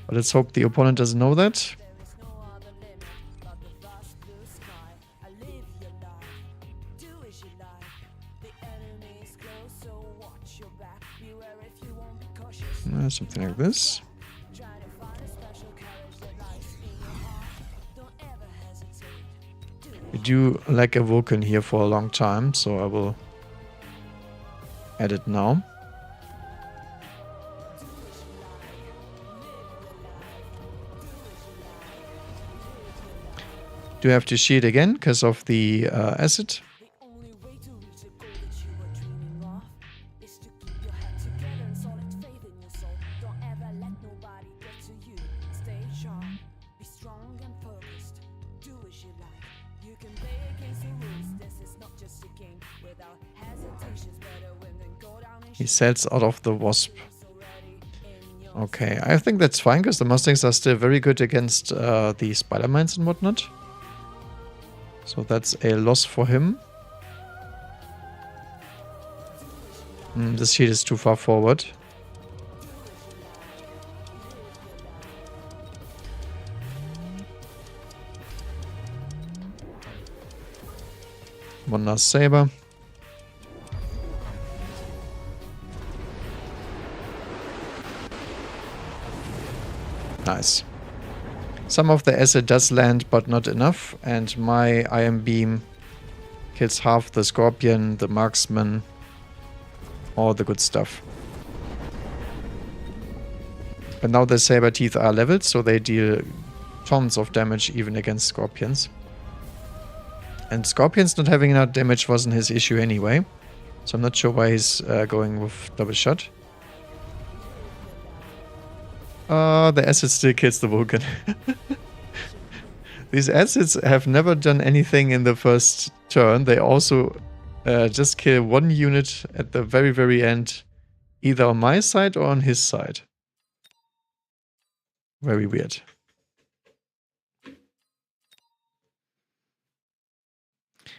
But let's hope the opponent doesn't know that. Something like this. We do like a Vulcan here for a long time, so I will add it now. Do have to shield again because of the acid. He sells out of the Wasp. Okay, I think that's fine, because the Mustangs are still very good against the spider mines and whatnot. So that's a loss for him. This shield is too far forward. One last saber. Nice. Some of the acid does land, but not enough. And my iron beam kills half the scorpion, the marksman, all the good stuff. And now the saber teeth are leveled, so they deal tons of damage even against scorpions. And scorpions not having enough damage wasn't his issue anyway. So I'm not sure why he's going with double shot. The acid still kills the Vulcan. These acids have never done anything in the first turn. They also just kill one unit at the very, very end, either on my side or on his side. Very weird.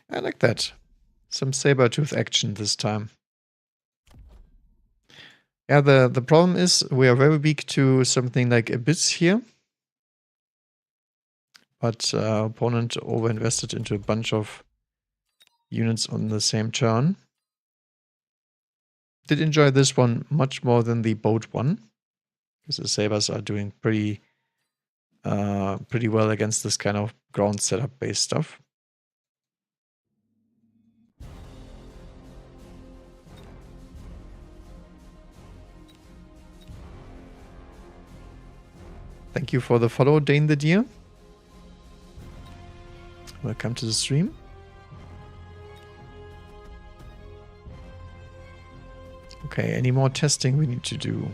I like that. Some saber-tooth action this time. Yeah, the problem is we are very weak to something like Abyss here. But opponent overinvested into a bunch of units on the same turn. Did enjoy this one much more than the boat one. Because the sabers are doing pretty well against this kind of ground setup based stuff. Thank you for the follow, Dane the Deer. Welcome to the stream. Okay, any more testing we need to do?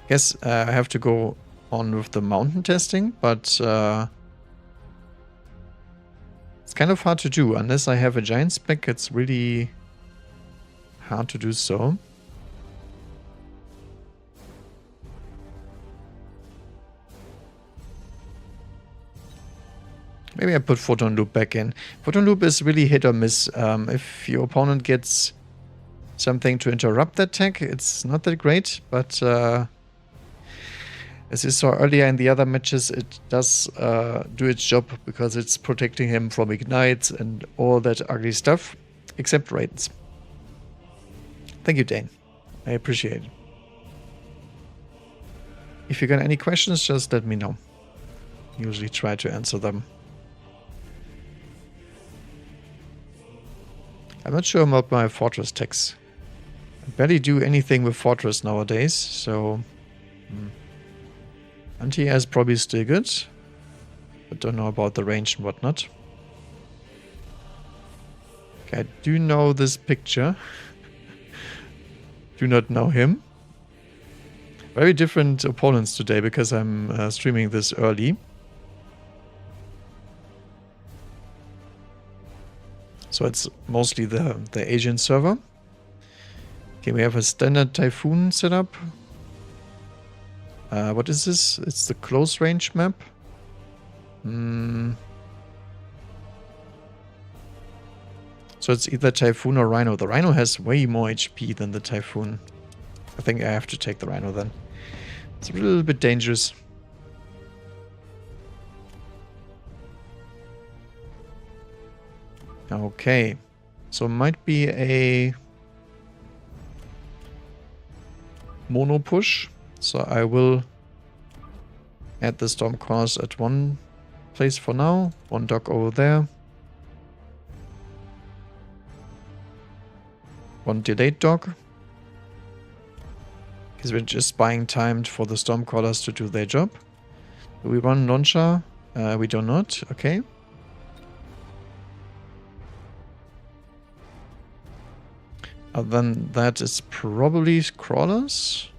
Guess I have to go on with the mountain testing, but it's kind of hard to do. Unless I have a giant spec, it's really hard to do so. Maybe I put Photon Loop back in. Photon Loop is really hit or miss. If your opponent gets something to interrupt that tech, it's not that great, but as you saw earlier in the other matches, it does do its job because it's protecting him from ignites and all that ugly stuff, except Raidens. Thank you, Dane. I appreciate it. If you got any questions, just let me know. Usually try to answer them. I'm not sure about my Fortress techs. I barely do anything with Fortress nowadays, so... Anti-air is probably still good, but don't know about the range and whatnot. Okay, I do know this picture. Do not know him. Very different opponents today because I'm streaming this early. So it's mostly the Asian server. Okay, we have a standard Typhoon setup. What is this? It's the close range map. So it's either Typhoon or Rhino. The Rhino has way more HP than the Typhoon. I think I have to take the Rhino then. It's a little bit dangerous. Okay. So it might be a mono push. So I will add the Stormcast at one place for now. One dock over there. One delayed dock. Because we're just buying time for the Stormcallers to do their job. Do we run launcher? We do not. Okay. Other than that, it's probably crawlers.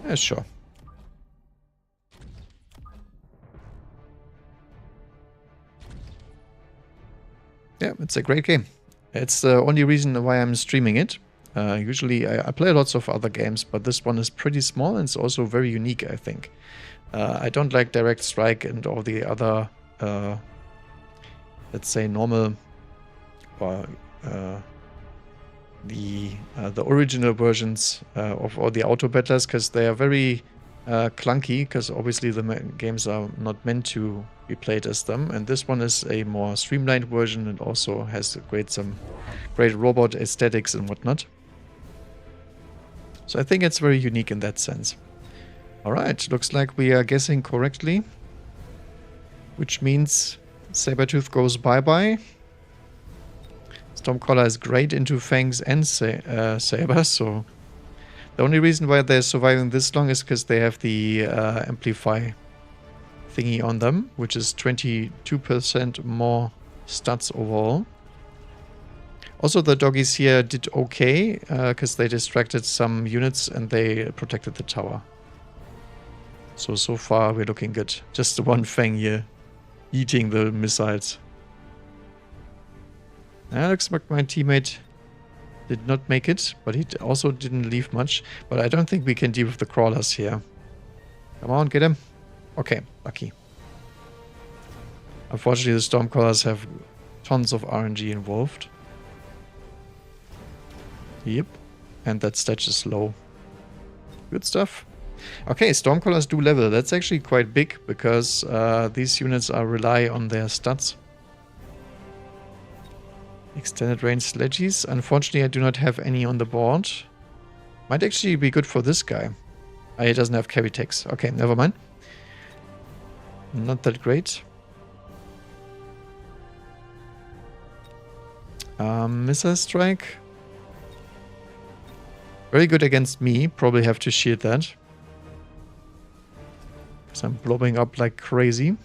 Yeah, sure. Yeah, it's a great game. It's the only reason why I'm streaming it. Usually I play lots of other games, but this one is pretty small and it's also very unique, I think. I don't like Direct Strike and all the other, let's say, normal or the original versions of all the auto battlers, because they are very clunky, because obviously the games are not meant to be played as them. And this one is a more streamlined version and also has some great robot aesthetics and whatnot. So I think it's very unique in that sense. Alright, looks like we are guessing correctly. Which means Sabertooth goes bye-bye. Stormcaller is great into Fangs and Saber, so... The only reason why they're surviving this long is because they have the Amplify thingy on them, which is 22% more stats overall. Also, the doggies here did okay, because they distracted some units and they protected the tower. So far we're looking good. Just the one Fang here eating the missiles. Looks like my teammate did not make it, but he also didn't leave much. But I don't think we can deal with the crawlers here. Come on, get him. Okay, lucky. Unfortunately, the Stormcrawlers have tons of RNG involved. Yep. And that stat is low. Good stuff. Okay, Stormcrawlers do level. That's actually quite big, because these units rely on their stats. Extended range sledgies. Unfortunately, I do not have any on the board. Might actually be good for this guy. He doesn't have carry techs. Okay, never mind. Not that great. Missile strike. Very good against me. Probably have to shield that. Because I'm blowing up like crazy.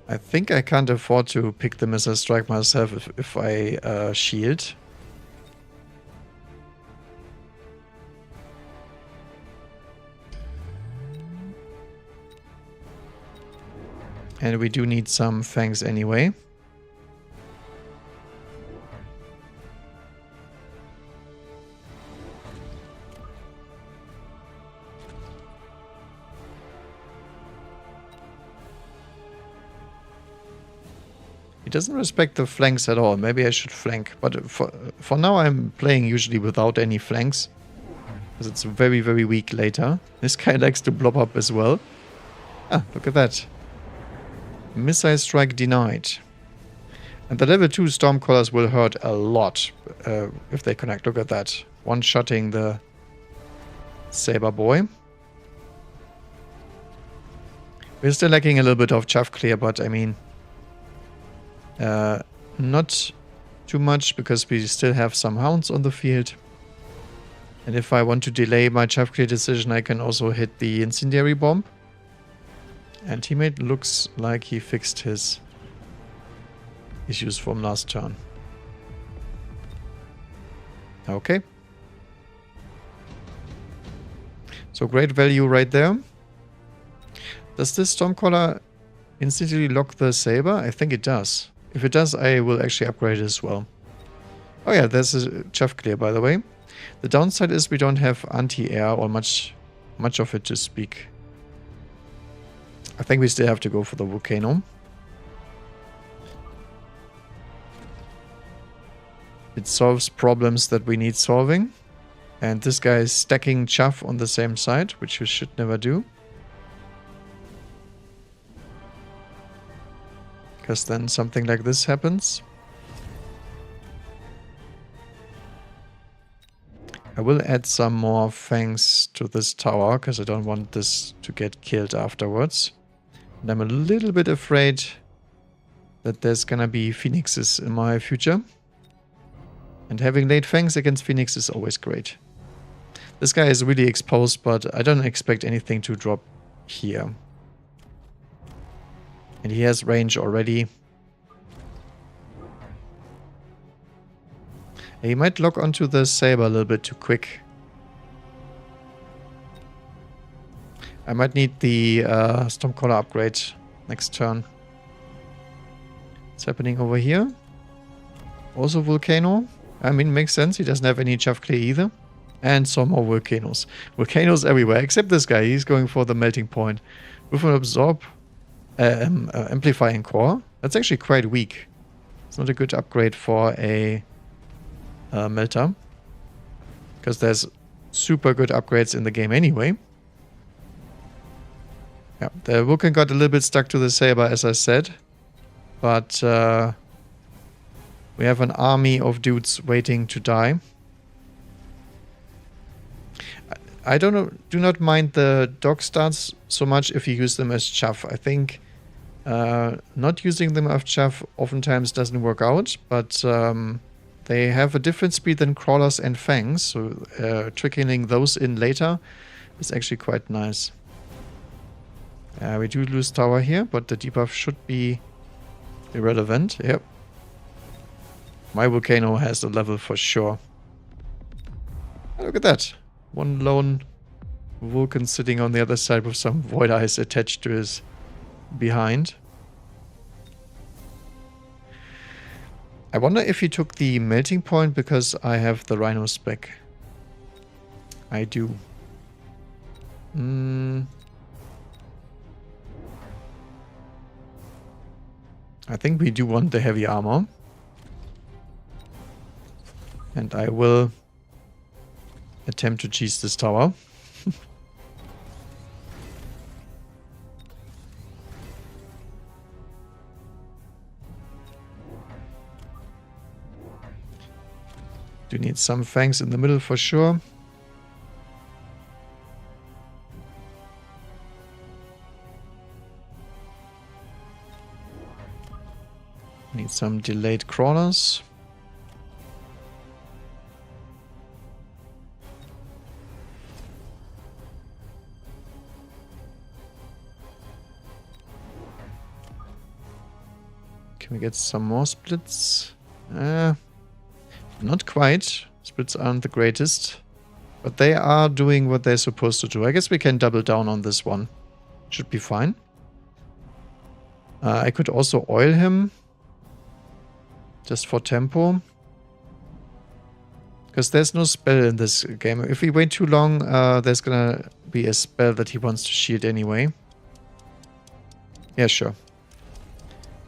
I think I can't afford to pick the missile strike myself if I shield. And we do need some fangs anyway. He doesn't respect the flanks at all. Maybe I should flank. But for now I'm playing usually without any flanks. Because it's very, very weak later. This guy likes to blob up as well. Ah, look at that. Missile strike denied. And the level 2 Stormcrawlers will hurt a lot if they connect. Look at that. One-shotting the Saber boy. We're still lacking a little bit of chaff clear, but I mean... not too much, because we still have some hounds on the field. And if I want to delay my chaff clear decision, I can also hit the incendiary bomb. And teammate looks like he fixed his issues from last turn. Okay. So great value right there. Does this Stormcaller instantly lock the Saber? I think it does. If it does, I will actually upgrade it as well. Oh yeah, there's a chaff clear, by the way. The downside is we don't have anti-air or much of it to speak. I think we still have to go for the volcano. It solves problems that we need solving. And this guy is stacking chaff on the same side, which we should never do. Because then something like this happens. I will add some more fangs to this tower, because I don't want this to get killed afterwards. And I'm a little bit afraid that there's gonna be phoenixes in my future. And having late fangs against phoenix is always great. This guy is really exposed, but I don't expect anything to drop here. And he has range already. He might lock onto the Saber a little bit too quick. I might need the Stormcaller upgrade next turn. What's happening over here? Also volcano. I mean, makes sense. He doesn't have any chaff clear either. And some more volcanoes. Volcanoes everywhere, except this guy. He's going for the melting point. With an absorb amplifying core. That's actually quite weak. It's not a good upgrade for a melter. Because there's super good upgrades in the game anyway. Yeah, the Vulcan got a little bit stuck to the Saber, as I said. But we have an army of dudes waiting to die. I do not mind the dog starts so much if you use them as chaff. I think not using them as chaff oftentimes doesn't work out, but they have a different speed than crawlers and fangs, so trickling those in later is actually quite nice. We do lose tower here, but the debuff should be irrelevant. Yep. My volcano has the level for sure. Look at that. One lone Vulcan sitting on the other side with some void eyes attached to his behind. I wonder if he took the melting point because I have the Rhino spec. I do. I think we do want the heavy armor. And I will attempt to cheese this tower. Do need some fangs in the middle for sure. Need some delayed crawlers. Can we get some more splits? Not quite. Splits aren't the greatest. But they are doing what they're supposed to do. I guess we can double down on this one. Should be fine. I could also oil him. Just for tempo. Because there's no spell in this game. If we wait too long, there's gonna be a spell that he wants to shield anyway. Yeah, sure.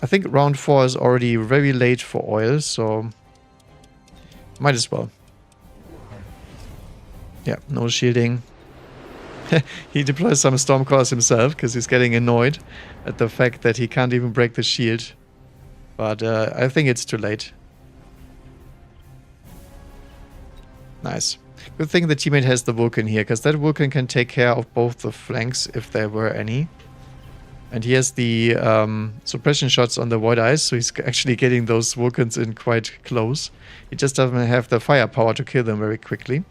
I think round 4 is already very late for oil, so might as well. Yeah, no shielding. He deploys some Stormcalls himself because he's getting annoyed at the fact that he can't even break the shield. But I think it's too late. Nice. Good thing the teammate has the Vulcan here, because that Vulcan can take care of both the flanks if there were any. And he has the suppression shots on the Void Eyes, so he's actually getting those Vulcans in quite close. He just doesn't have the firepower to kill them very quickly.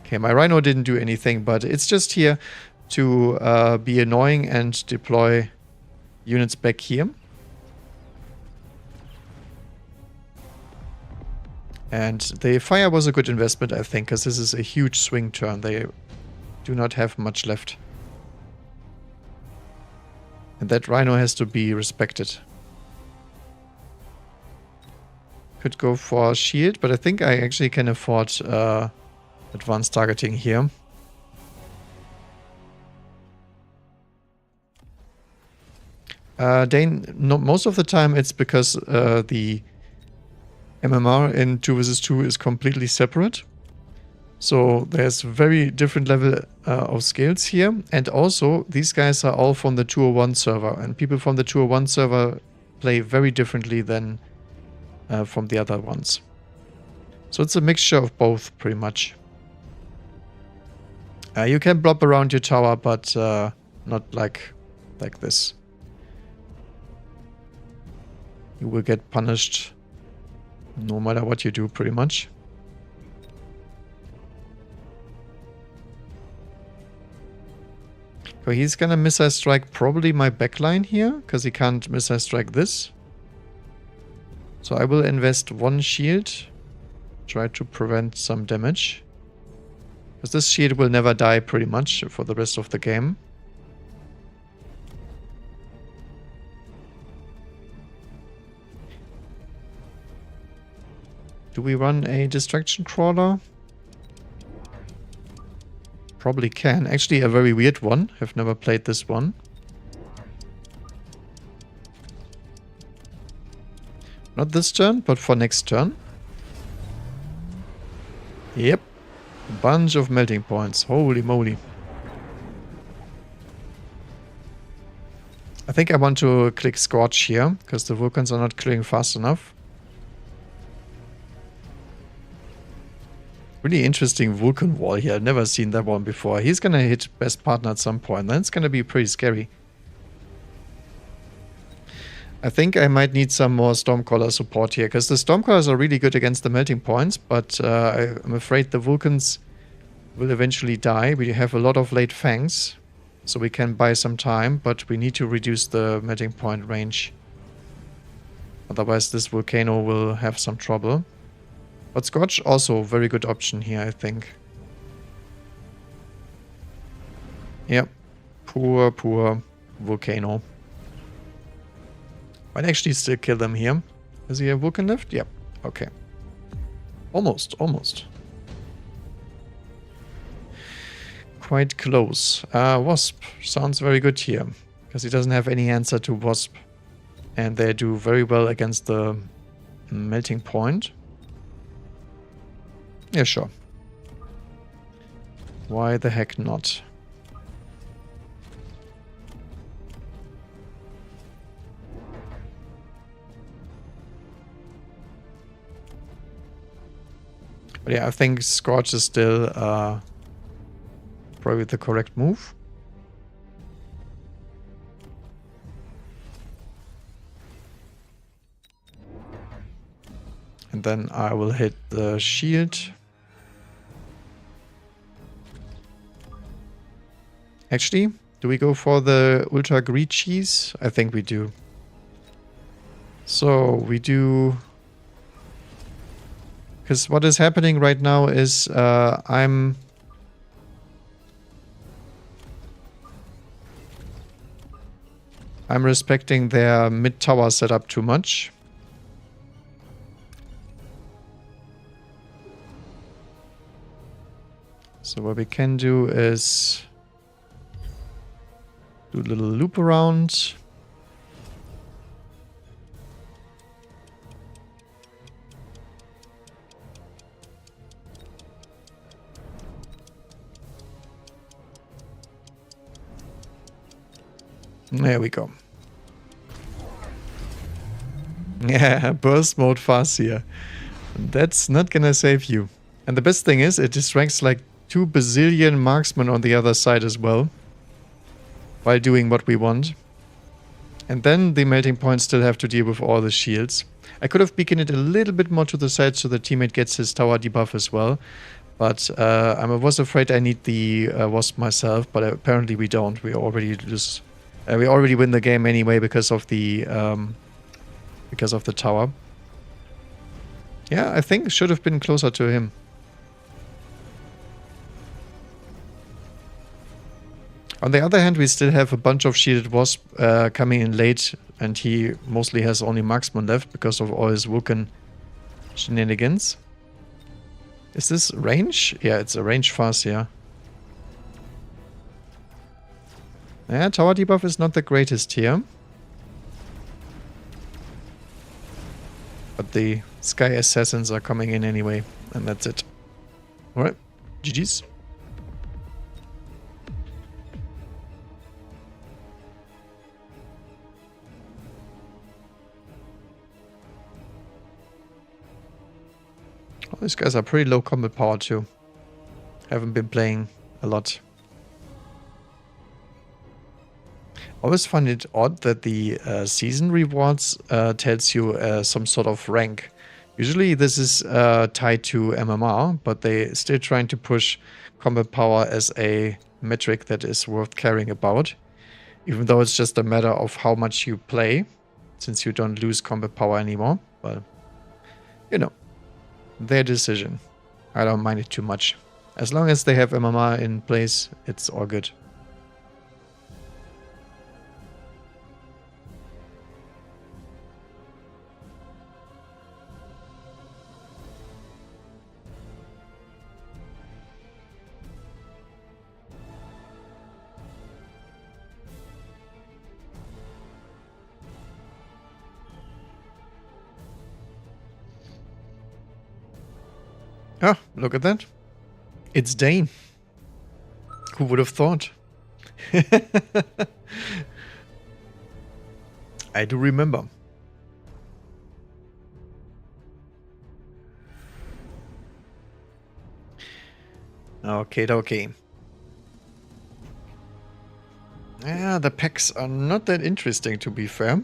Okay, my Rhino didn't do anything, but it's just here to be annoying and deploy units back here. And the fire was a good investment, I think, because this is a huge swing turn. They do not have much left. And that Rhino has to be respected. Could go for shield, but I think I actually can afford advanced targeting here. Dane, no, most of the time it's because the MMR in 2 vs 2 is completely separate. So there's very different level of skills here. And also, these guys are all from the 201 server. And people from the 201 server play very differently than from the other ones. So it's a mixture of both, pretty much. You can blob around your tower, but not like this. You will get punished no matter what you do, pretty much. So he's gonna missile strike probably my backline here, because he can't missile strike this. So I will invest 1 shield, try to prevent some damage. Because this shield will never die pretty much for the rest of the game. Do we run a distraction crawler? Probably can. Actually a very weird one. I've never played this one. Not this turn, but for next turn. Yep. A bunch of melting points. Holy moly. I think I want to click Scorch here, because the Vulcans are not clearing fast enough. Really interesting Vulcan wall here. I've never seen that one before. He's gonna hit best partner at some point. Then it's gonna be pretty scary. I think I might need some more Stormcaller support here, because the Stormcallers are really good against the melting points, but I'm afraid the Vulcans will eventually die. We have a lot of late fangs, so we can buy some time, but we need to reduce the melting point range. Otherwise this Volcano will have some trouble. But Scorch also a very good option here, I think. Yep. Poor Volcano. Might actually still kill them here. Is he a Vulcan left? Yep. Okay. Almost. Quite close. Wasp sounds very good here, because he doesn't have any answer to Wasp. And they do very well against the melting point. Yeah, sure. Why the heck not? But yeah, I think Scorch is still probably the correct move. And then I will hit the shield. Actually, do we go for the Ultra Greed Cheese? I think we do. So we do... Because what is happening right now is I'm respecting their mid-tower setup too much. So what we can do is do a little loop around. There we go. Yeah, burst mode fast here. That's not gonna save you. And the best thing is, it distracts like 2 bazillion marksmen on the other side as well, while doing what we want. And then the melting points still have to deal with all the shields. I could have beaconed it a little bit more to the side so the teammate gets his tower debuff as well. But I was afraid I need the Wasp myself, but apparently we don't. We already lose. We already win the game anyway because of the tower. Yeah, I think should have been closer to him. On the other hand, we still have a bunch of shielded Wasp coming in late, and he mostly has only marksman left because of all his Vulcan shenanigans. Is this range? Yeah, it's a range fast, yeah. Yeah, tower debuff is not the greatest here. But the Sky Assassins are coming in anyway, and that's it. Alright, GG's. Oh, these guys are pretty low combat power too. Haven't been playing a lot. Always find it odd that the season rewards tells you some sort of rank. Usually this is tied to MMR, but they're still trying to push combat power as a metric that is worth caring about. Even though it's just a matter of how much you play, since you don't lose combat power anymore. But, you know, their decision. I don't mind it too much. As long as they have MMR in place, it's all good. Ah, look at that. It's Dane. Who would have thought? I do remember. Okay. Yeah, the packs are not that interesting, to be fair.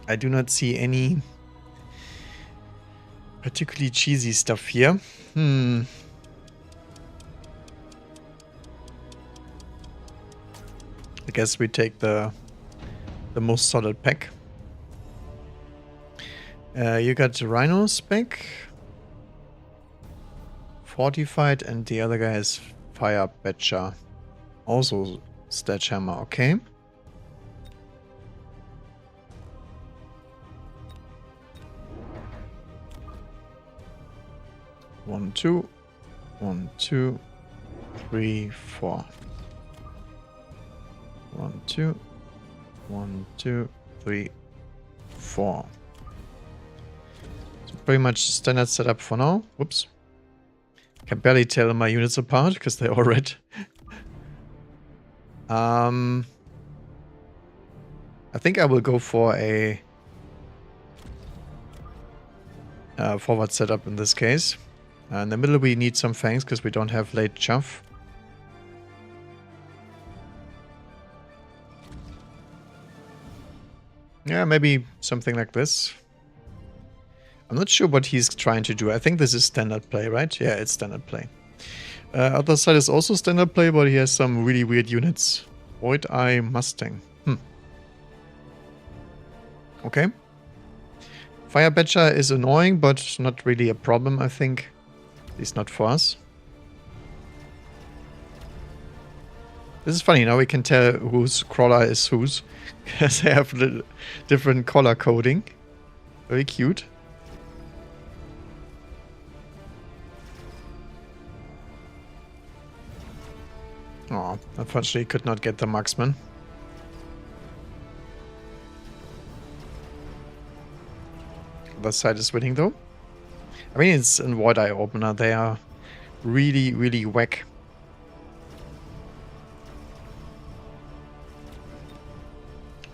I do not see any particularly cheesy stuff here. I guess we take the most solid pack. You got Rhino spec, Fortified, and the other guy is Fire Batcher. Also Sledgehammer, okay. One, two, 1, 2, 3, 4. 1, 2, 1, 2, 3, 4. So pretty much standard setup for now. Whoops. Can barely tell my units apart because they're all red. I think I will go for a forward setup in this case. In the middle we need some fangs because we don't have late chuff. Yeah, maybe something like this. I'm not sure what he's trying to do. I think this is standard play, right? Yeah, it's standard play. Other side is also standard play, but he has some really weird units. Void Eye Mustang. Okay. Fire Batcher is annoying, but not really a problem, I think. At least not for us. This is funny, now we can tell whose crawler is whose. Because they have little different color coding. Very cute. Oh, unfortunately could not get the marksman. Other side is winning though. I mean, it's in Void Eye Opener. They are really, really whack.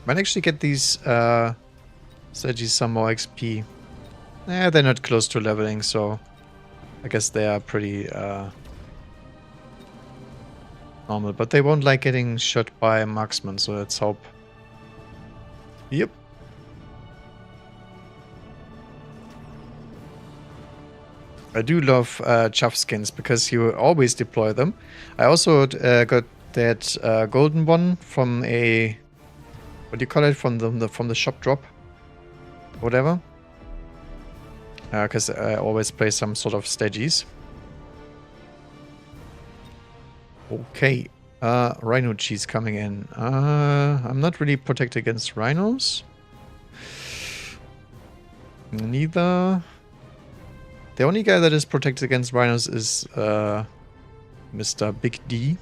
Might actually get these strategies some more XP. They're not close to leveling, so I guess they are pretty normal. But they won't like getting shot by a marksman, so let's hope. Yep. I do love chuff skins because you always deploy them. I also got that golden one from a, what do you call it, from the shop drop, whatever. Because I always play some sort of stages. Okay, rhino cheese coming in. I'm not really protected against rhinos. Neither. The only guy that is protected against rhinos is Mr. Big D.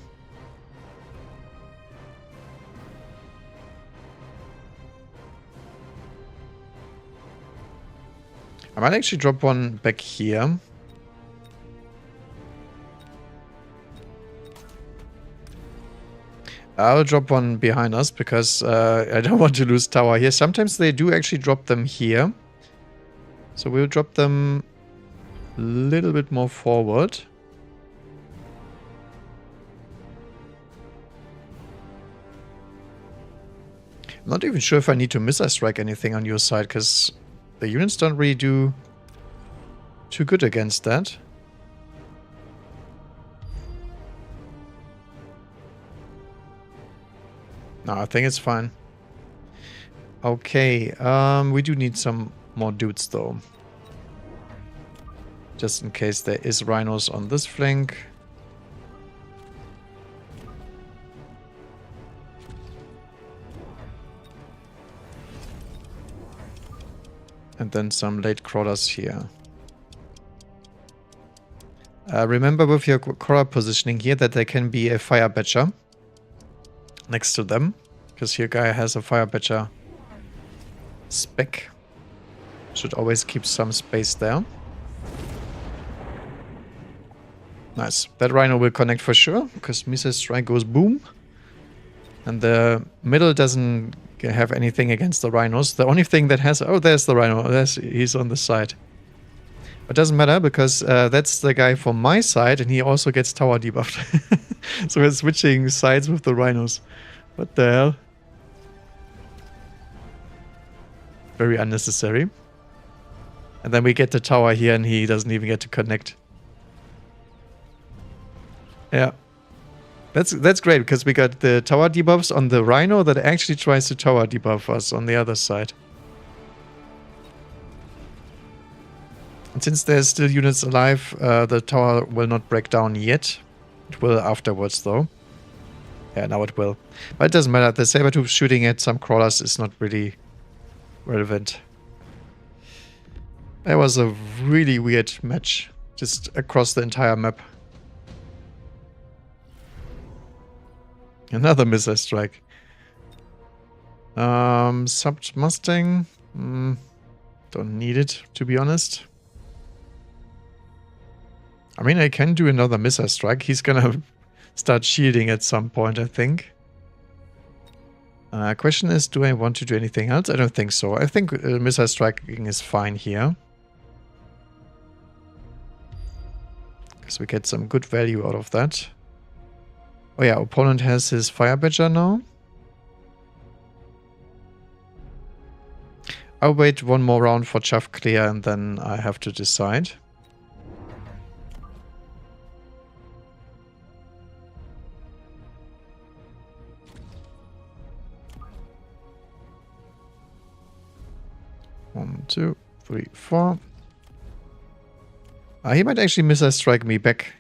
I might actually drop one back here. I'll drop one behind us because I don't want to lose tower here. Sometimes they do actually drop them here. So we'll drop them a little bit more forward. I'm not even sure if I need to missile strike anything on your side because the units don't really do too good against that. No, I think it's fine. Okay, we do need some more dudes though. Just in case there is rhinos on this flank. And then some late crawlers here. Remember with your crawler positioning here that there can be a fire batcher next to them. Because your guy has a fire batcher spec. Should always keep some space there. Nice. That rhino will connect for sure, because missile strike goes boom. And the middle doesn't have anything against the rhinos. The only thing that has... Oh, there's the rhino. He's on the side. But doesn't matter, because that's the guy from my side, and he also gets tower debuffed. So we're switching sides with the rhinos. What the hell? Very unnecessary. And then we get the tower here, and he doesn't even get to connect. Yeah. That's great, because we got the tower debuffs on the rhino that actually tries to tower debuff us on the other side. And since there's still units alive, the tower will not break down yet. It will afterwards, though. Yeah, now it will. But it doesn't matter. The Sabertooth shooting at some crawlers is not really relevant. That was a really weird match, just across the entire map. Another missile strike. Subbed Mustang. Don't need it, to be honest. I mean, I can do another missile strike. He's gonna start shielding at some point, I think. Question is, do I want to do anything else? I don't think so. I think missile striking is fine here. Because we get some good value out of that. Oh yeah, opponent has his fire badger now. I'll wait one more round for Chaff clear and then I have to decide. One, two, three, four. He might actually missile strike me back.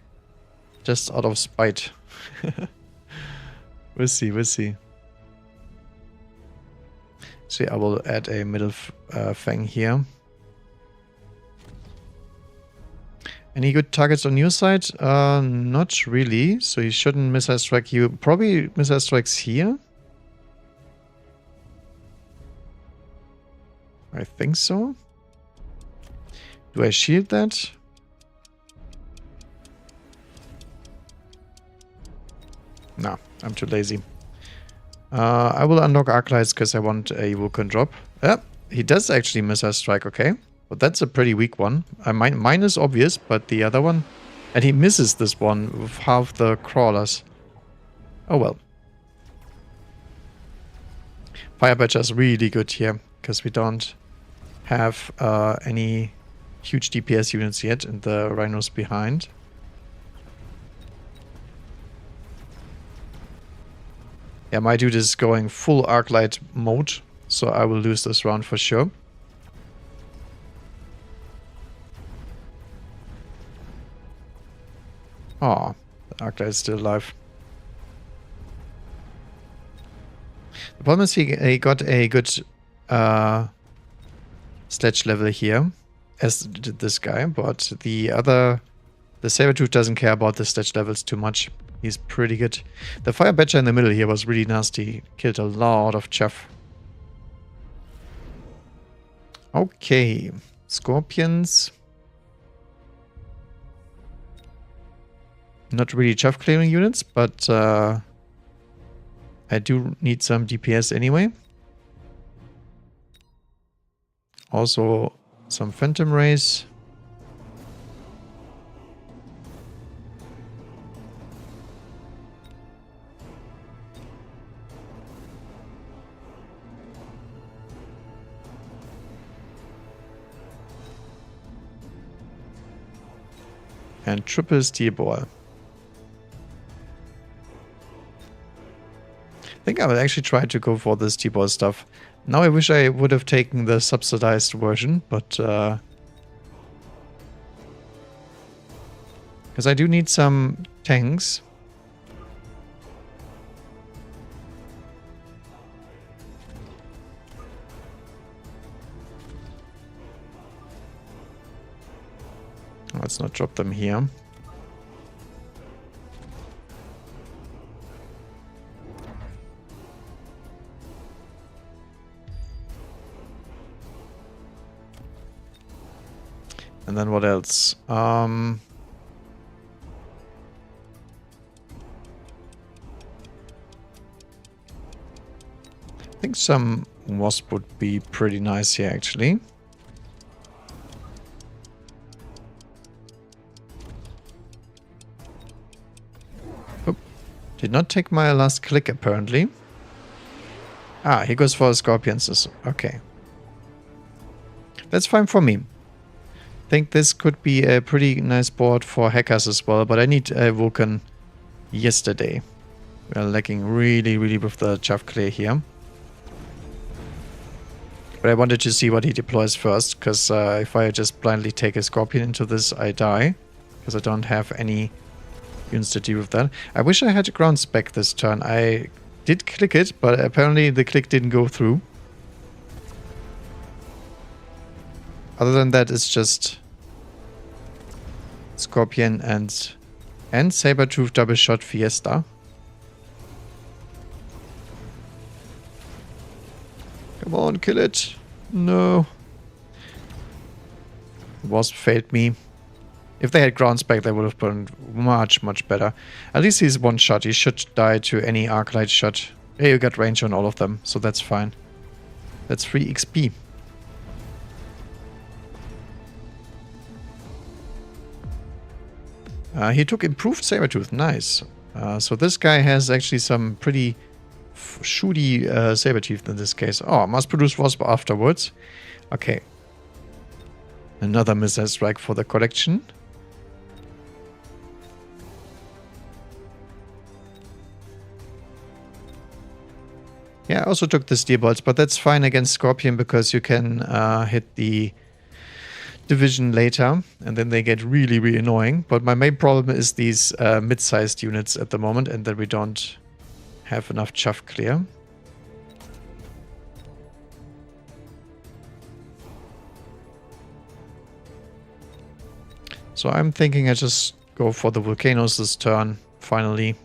Just out of spite. We'll see, we'll see. See, I will add a middle fang here. Any good targets on your side? Not really. So you shouldn't missile strike you. Probably missile strikes here. I think so. Do I shield that? No, I'm too lazy. I will unlock Arclights because I want a Vulcan drop. Yeah, he does actually missile strike, okay. But that's a pretty weak one. Mine is obvious, but the other one... And he misses this one with half the crawlers. Oh well. Fire Badger is really good here, because we don't have any huge DPS units yet, and the rhinos behind. Yeah, my dude is going full Arclight mode, so I will lose this round for sure. Oh, the Arclight is still alive. The problem is he got a good sledge level here, as did this guy, but the Sabertooth doesn't care about the sledge levels too much. He's pretty good. The Fire Badger in the middle here was really nasty. Killed a lot of chaff. Okay. Scorpions. Not really chaff clearing units, but I do need some DPS anyway. Also some Phantom Rays. And triple steel ball. I think I will actually try to go for the steel ball stuff. Now I wish I would have taken the subsidized version, but because I do need some tanks. Let's not drop them here. And then what else? think some wasp would be pretty nice here, actually. Oop. Did not take my last click, apparently. Ah, he goes for scorpions. Okay. That's fine for me. Think this could be a pretty nice board for hackers as well, but I need a Vulcan yesterday. We are lacking really with the chaff clear here. But I wanted to see what he deploys first, because if I just blindly take a Scorpion into this, I die. Because I don't have any units to deal with that. I wish I had a ground spec this turn. I did click it, but apparently the click didn't go through. Other than that, it's just Scorpion and Sabertooth double shot Fiesta. Come on, kill it. No. Wasp failed me. If they had ground spec, they would have been much better. At least he's one shot. He should die to any Arclight shot. Hey, you got range on all of them, so that's fine. That's free XP. He took improved Sabertooth. Nice. So this guy has actually some pretty shooty Sabertooth in this case. Oh, must produce wasp afterwards. Okay. Another missile strike for the collection. Yeah, I also took the steel bolts, but that's fine against Scorpion because you can hit the division later, and then they get really annoying. But my main problem is these mid-sized units at the moment, and that we don't have enough chaff clear. So I'm thinking I just go for the volcanoes this turn, finally.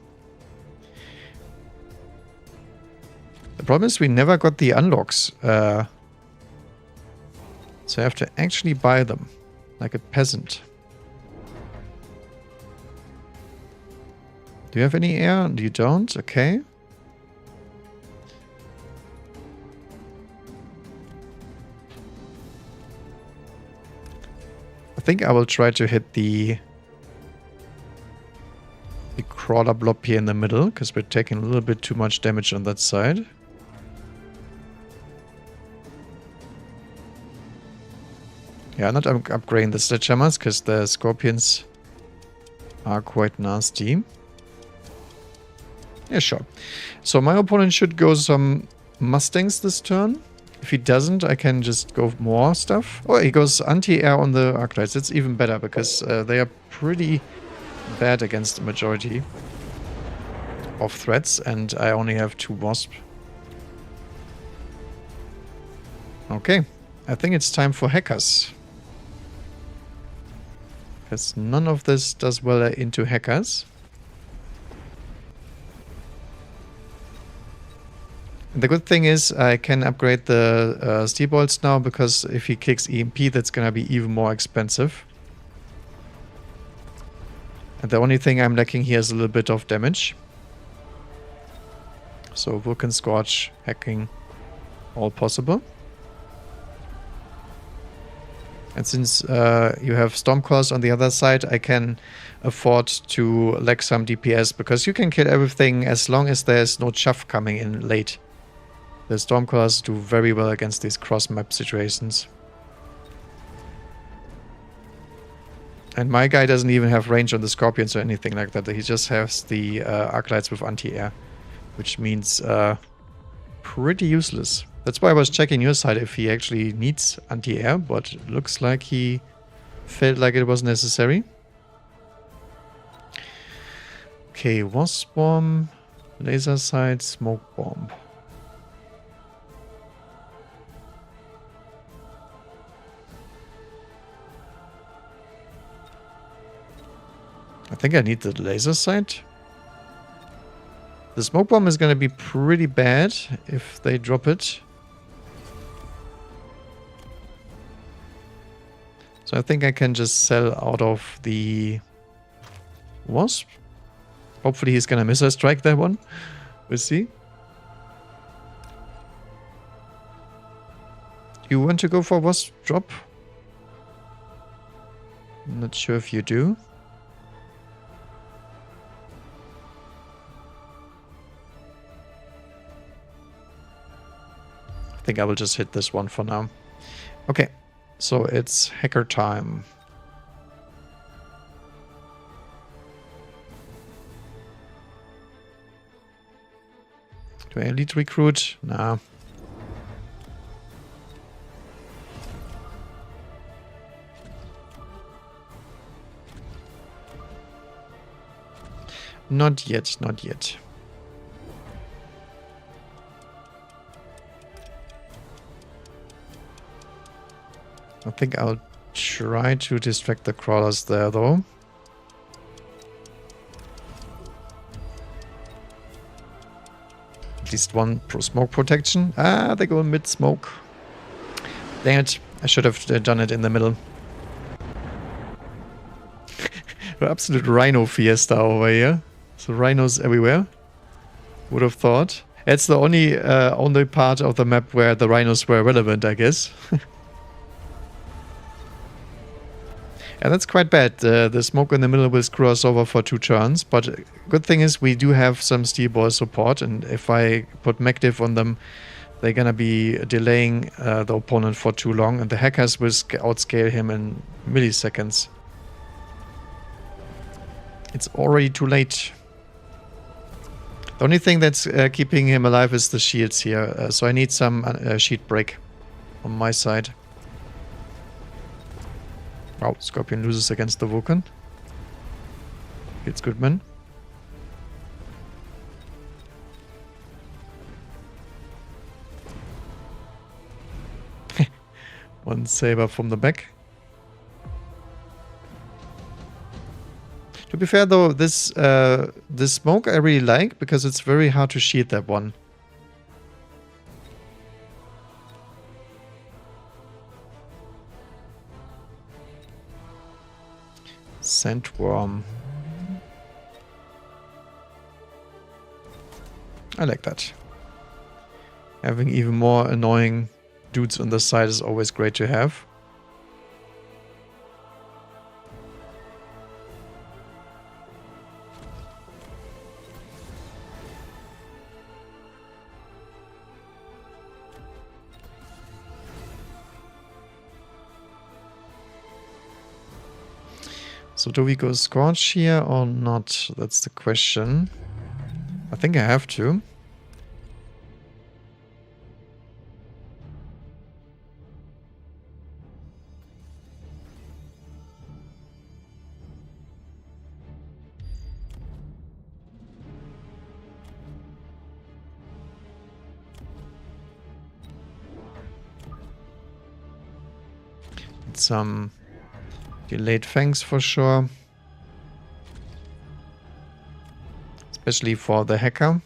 The problem is we never got the unlocks. So I have to actually buy them, like a peasant. Do you have any air? You don't? Okay. I think I will try to hit the crawler blob here in the middle, because we're taking a little bit too much damage on that side. Yeah, I'm not upgrading the sledgehammers because the scorpions are quite nasty. Yeah, sure. So my opponent should go some Mustangs this turn. If he doesn't, I can just go more stuff. Oh, he goes anti-air on the Arclights. It's even better because they are pretty bad against the majority of threats, and I only have 2 wasp. Okay, I think it's time for hackers. Because none of this does well into hackers. The good thing is I can upgrade the steel bolts now, because if he kicks EMP, that's going to be even more expensive. And the only thing I'm lacking here is a little bit of damage. So Vulcan Scorch, hacking, all possible. And since you have Stormcalls on the other side, I can afford to lack some DPS, because you can kill everything as long as there's no chuff coming in late. The Stormcalls do very well against these cross-map situations. And my guy doesn't even have range on the Scorpions or anything like that. He just has the Arclights with anti-air, which means pretty useless. That's why I was checking your side if he actually needs anti-air, but it looks like he felt like it was necessary. Okay, Wasp Bomb, Laser Sight, Smoke Bomb. I think I need the laser sight. The smoke bomb is going to be pretty bad if they drop it. So I think I can just sell out of the wasp. Hopefully he's going to miss a strike that one. We'll see. You want to go for wasp drop? I'm not sure if you do. I think I will just hit this one for now. Okay, so it's hacker time. Do I elite recruit? Nah. Not yet, not yet. I think I'll try to distract the crawlers there, though. At least one smoke protection. Ah, they go mid-smoke. Dang it. I should have done it in the middle. Absolute rhino fiesta over here. So rhinos everywhere. Would have thought. It's the only part of the map where the rhinos were relevant, I guess. And that's quite bad. The smoke in the middle will screw us over for 2 turns. But good thing is we do have some steel ball support. And if I put mech diff on them, they're gonna be delaying the opponent for too long. And the hackers will outscale him in milliseconds. It's already too late. The only thing that's keeping him alive is the shields here. So I need some shield break on my side. Wow, Scorpion loses against the Vulcan. It's Goodman. One saber from the back. To be fair though, this smoke I really like because it's very hard to shield that one. Sandworm. I like that. Having even more annoying dudes on the side is always great to have. So do we go Scorch here or not? That's the question. I think I have to. Some delayed fangs for sure. Especially for the hacker.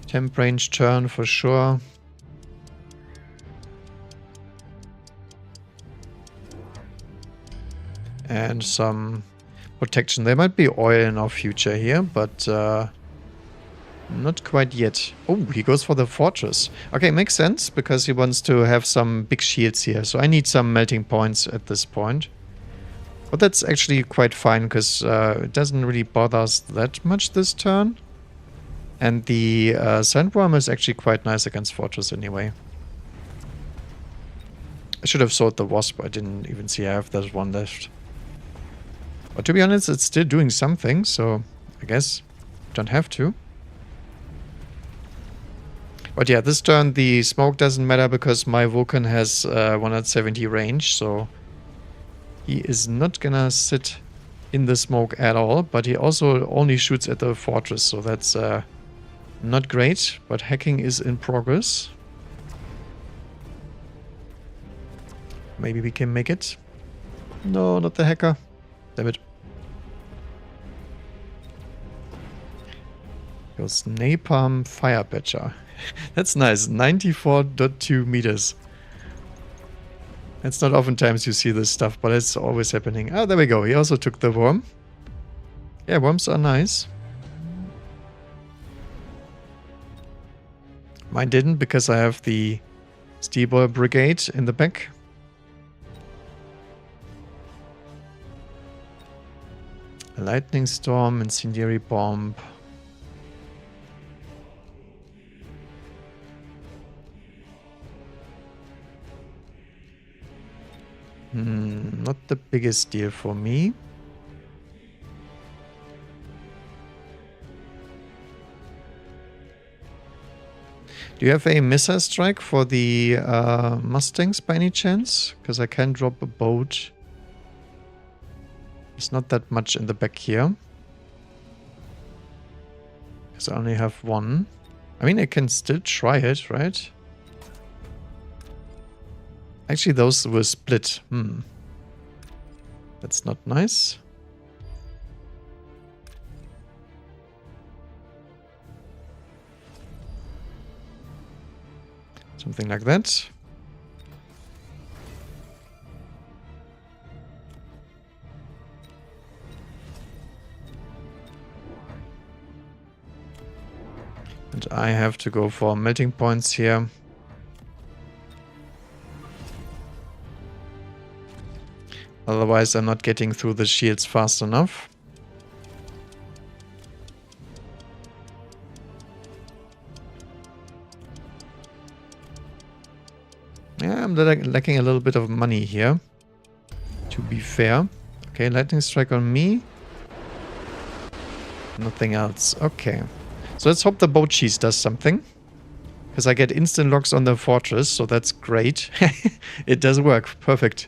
Temp range turn for sure. And some protection. There might be oil in our future here, but not quite yet. Oh, he goes for the fortress. Okay, makes sense, because he wants to have some big shields here. So I need some melting points at this point. But that's actually quite fine, because it doesn't really bother us that much this turn. And the Sandworm is actually quite nice against fortress anyway. I should have sold the Wasp. I didn't even see I have that one left. But to be honest, it's still doing something, so I guess don't have to. But yeah, this turn the smoke doesn't matter because my Vulcan has 170 range, so he is not gonna sit in the smoke at all. But he also only shoots at the fortress, so that's not great. But hacking is in progress. Maybe we can make it. No, not the hacker. Damn it. Goes Napalm Fire Badger. That's nice. 94.2 meters. It's not oftentimes you see this stuff, but it's always happening. Oh, there we go. He also took the worm. Yeah, worms are nice. Mine didn't because I have the Steel Brigade in the back. A lightning storm, incendiary bomb. Not the biggest deal for me. Do you have a missile strike for the Mustangs by any chance? Because I can drop a boat. There's not that much in the back here. Because I only have one. I mean, I can still try it, right? Actually, those were split. That's not nice. Something like that. And I have to go for melting points here. Otherwise, I'm not getting through the shields fast enough. Yeah, I'm lacking a little bit of money here, to be fair. Okay, lightning strike on me. Nothing else. Okay. So let's hope the boat cheese does something. Because I get instant locks on the fortress, so that's great. It does work. Perfect.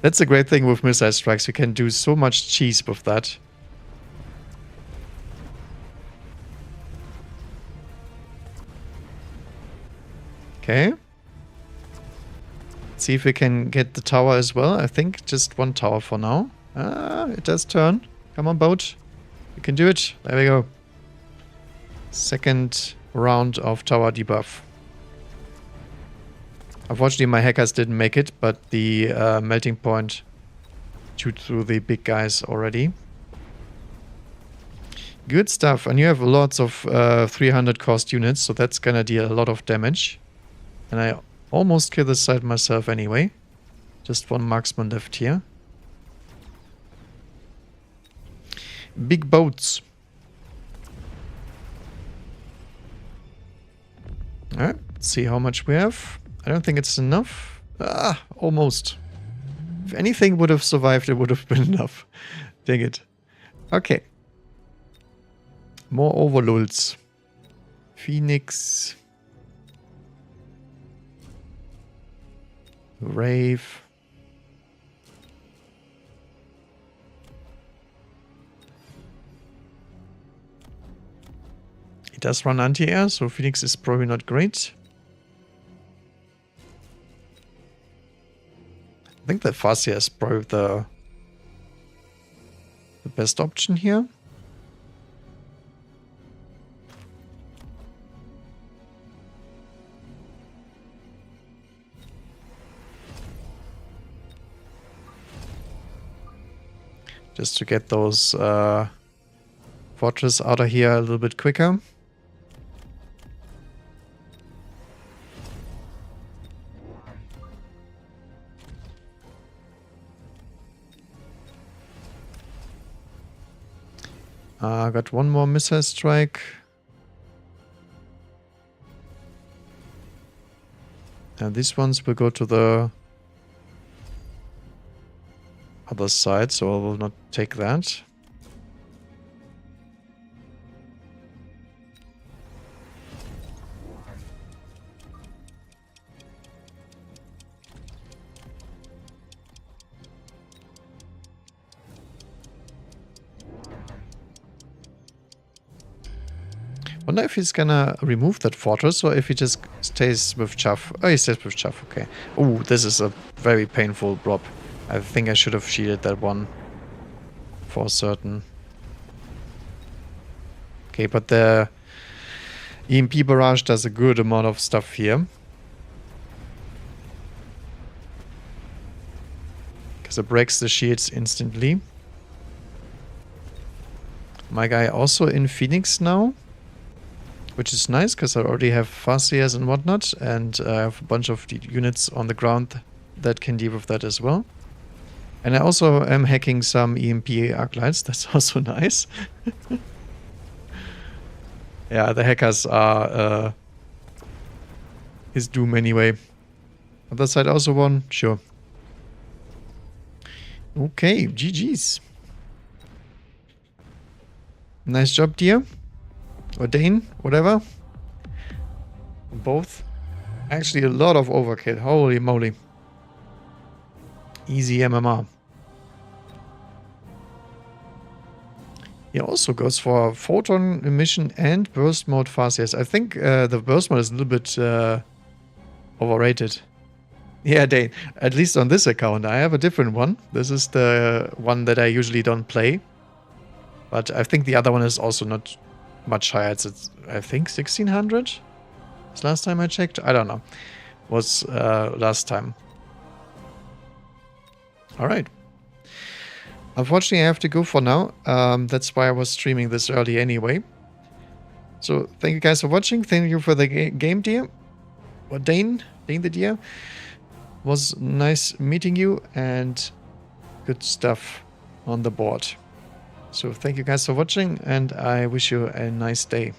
That's the great thing with missile strikes. You can do so much cheese with that. Okay. See if we can get the tower as well. I think just one tower for now. It does turn. Come on, boat. You can do it. There we go. Second round of tower debuff. Unfortunately, my hackers didn't make it, but the melting point shoot through the big guys already. Good stuff. And you have lots of 300 cost units, so that's gonna deal a lot of damage. And I almost kill this side myself anyway. Just one marksman left here. Big boats. Alright, let's see how much we have. I don't think it's enough. Almost. If anything would have survived, it would have been enough. Dang it. Okay. More overlords. Phoenix. Rave. It does run anti-air, so Phoenix is probably not great. I think the Farsia is probably the best option here. Just to get those fortress out of here a little bit quicker. I got one more missile strike. And these ones will go to the other side, so I will not take that. Wonder if he's gonna remove that fortress or if he just stays with Chaff. Oh, he stays with Chaff, okay. Oh, this is a very painful drop. I think I should have shielded that one for certain. Okay, but the EMP barrage does a good amount of stuff here. Because it breaks the shields instantly. my guy also in Phoenix now, which is nice because I already have Farseers and whatnot, and I have a bunch of the units on the ground that can deal with that as well. And I also am hacking some EMP arc-lights. That's also nice. Yeah, the hackers are his doom anyway. Other side also won? Sure. Okay, GG's. Nice job, dear. Or Dane, whatever. Both. Actually, a lot of overkill. Holy moly. Easy MMR. He also goes for photon emission and burst mode fast. Yes, I think the burst mode is a little bit overrated. Yeah, Dane. At least on this account. I have a different one. This is the one that I usually don't play. But I think the other one is also not much higher. It's I think 1600? This last time I checked? I don't know. Was last time. Alright. Unfortunately, I have to go for now. That's why I was streaming this early anyway. So, thank you guys for watching. Thank you for the game, dear. Or Dane the dear. Was nice meeting you and good stuff on the board. So, thank you guys for watching and I wish you a nice day.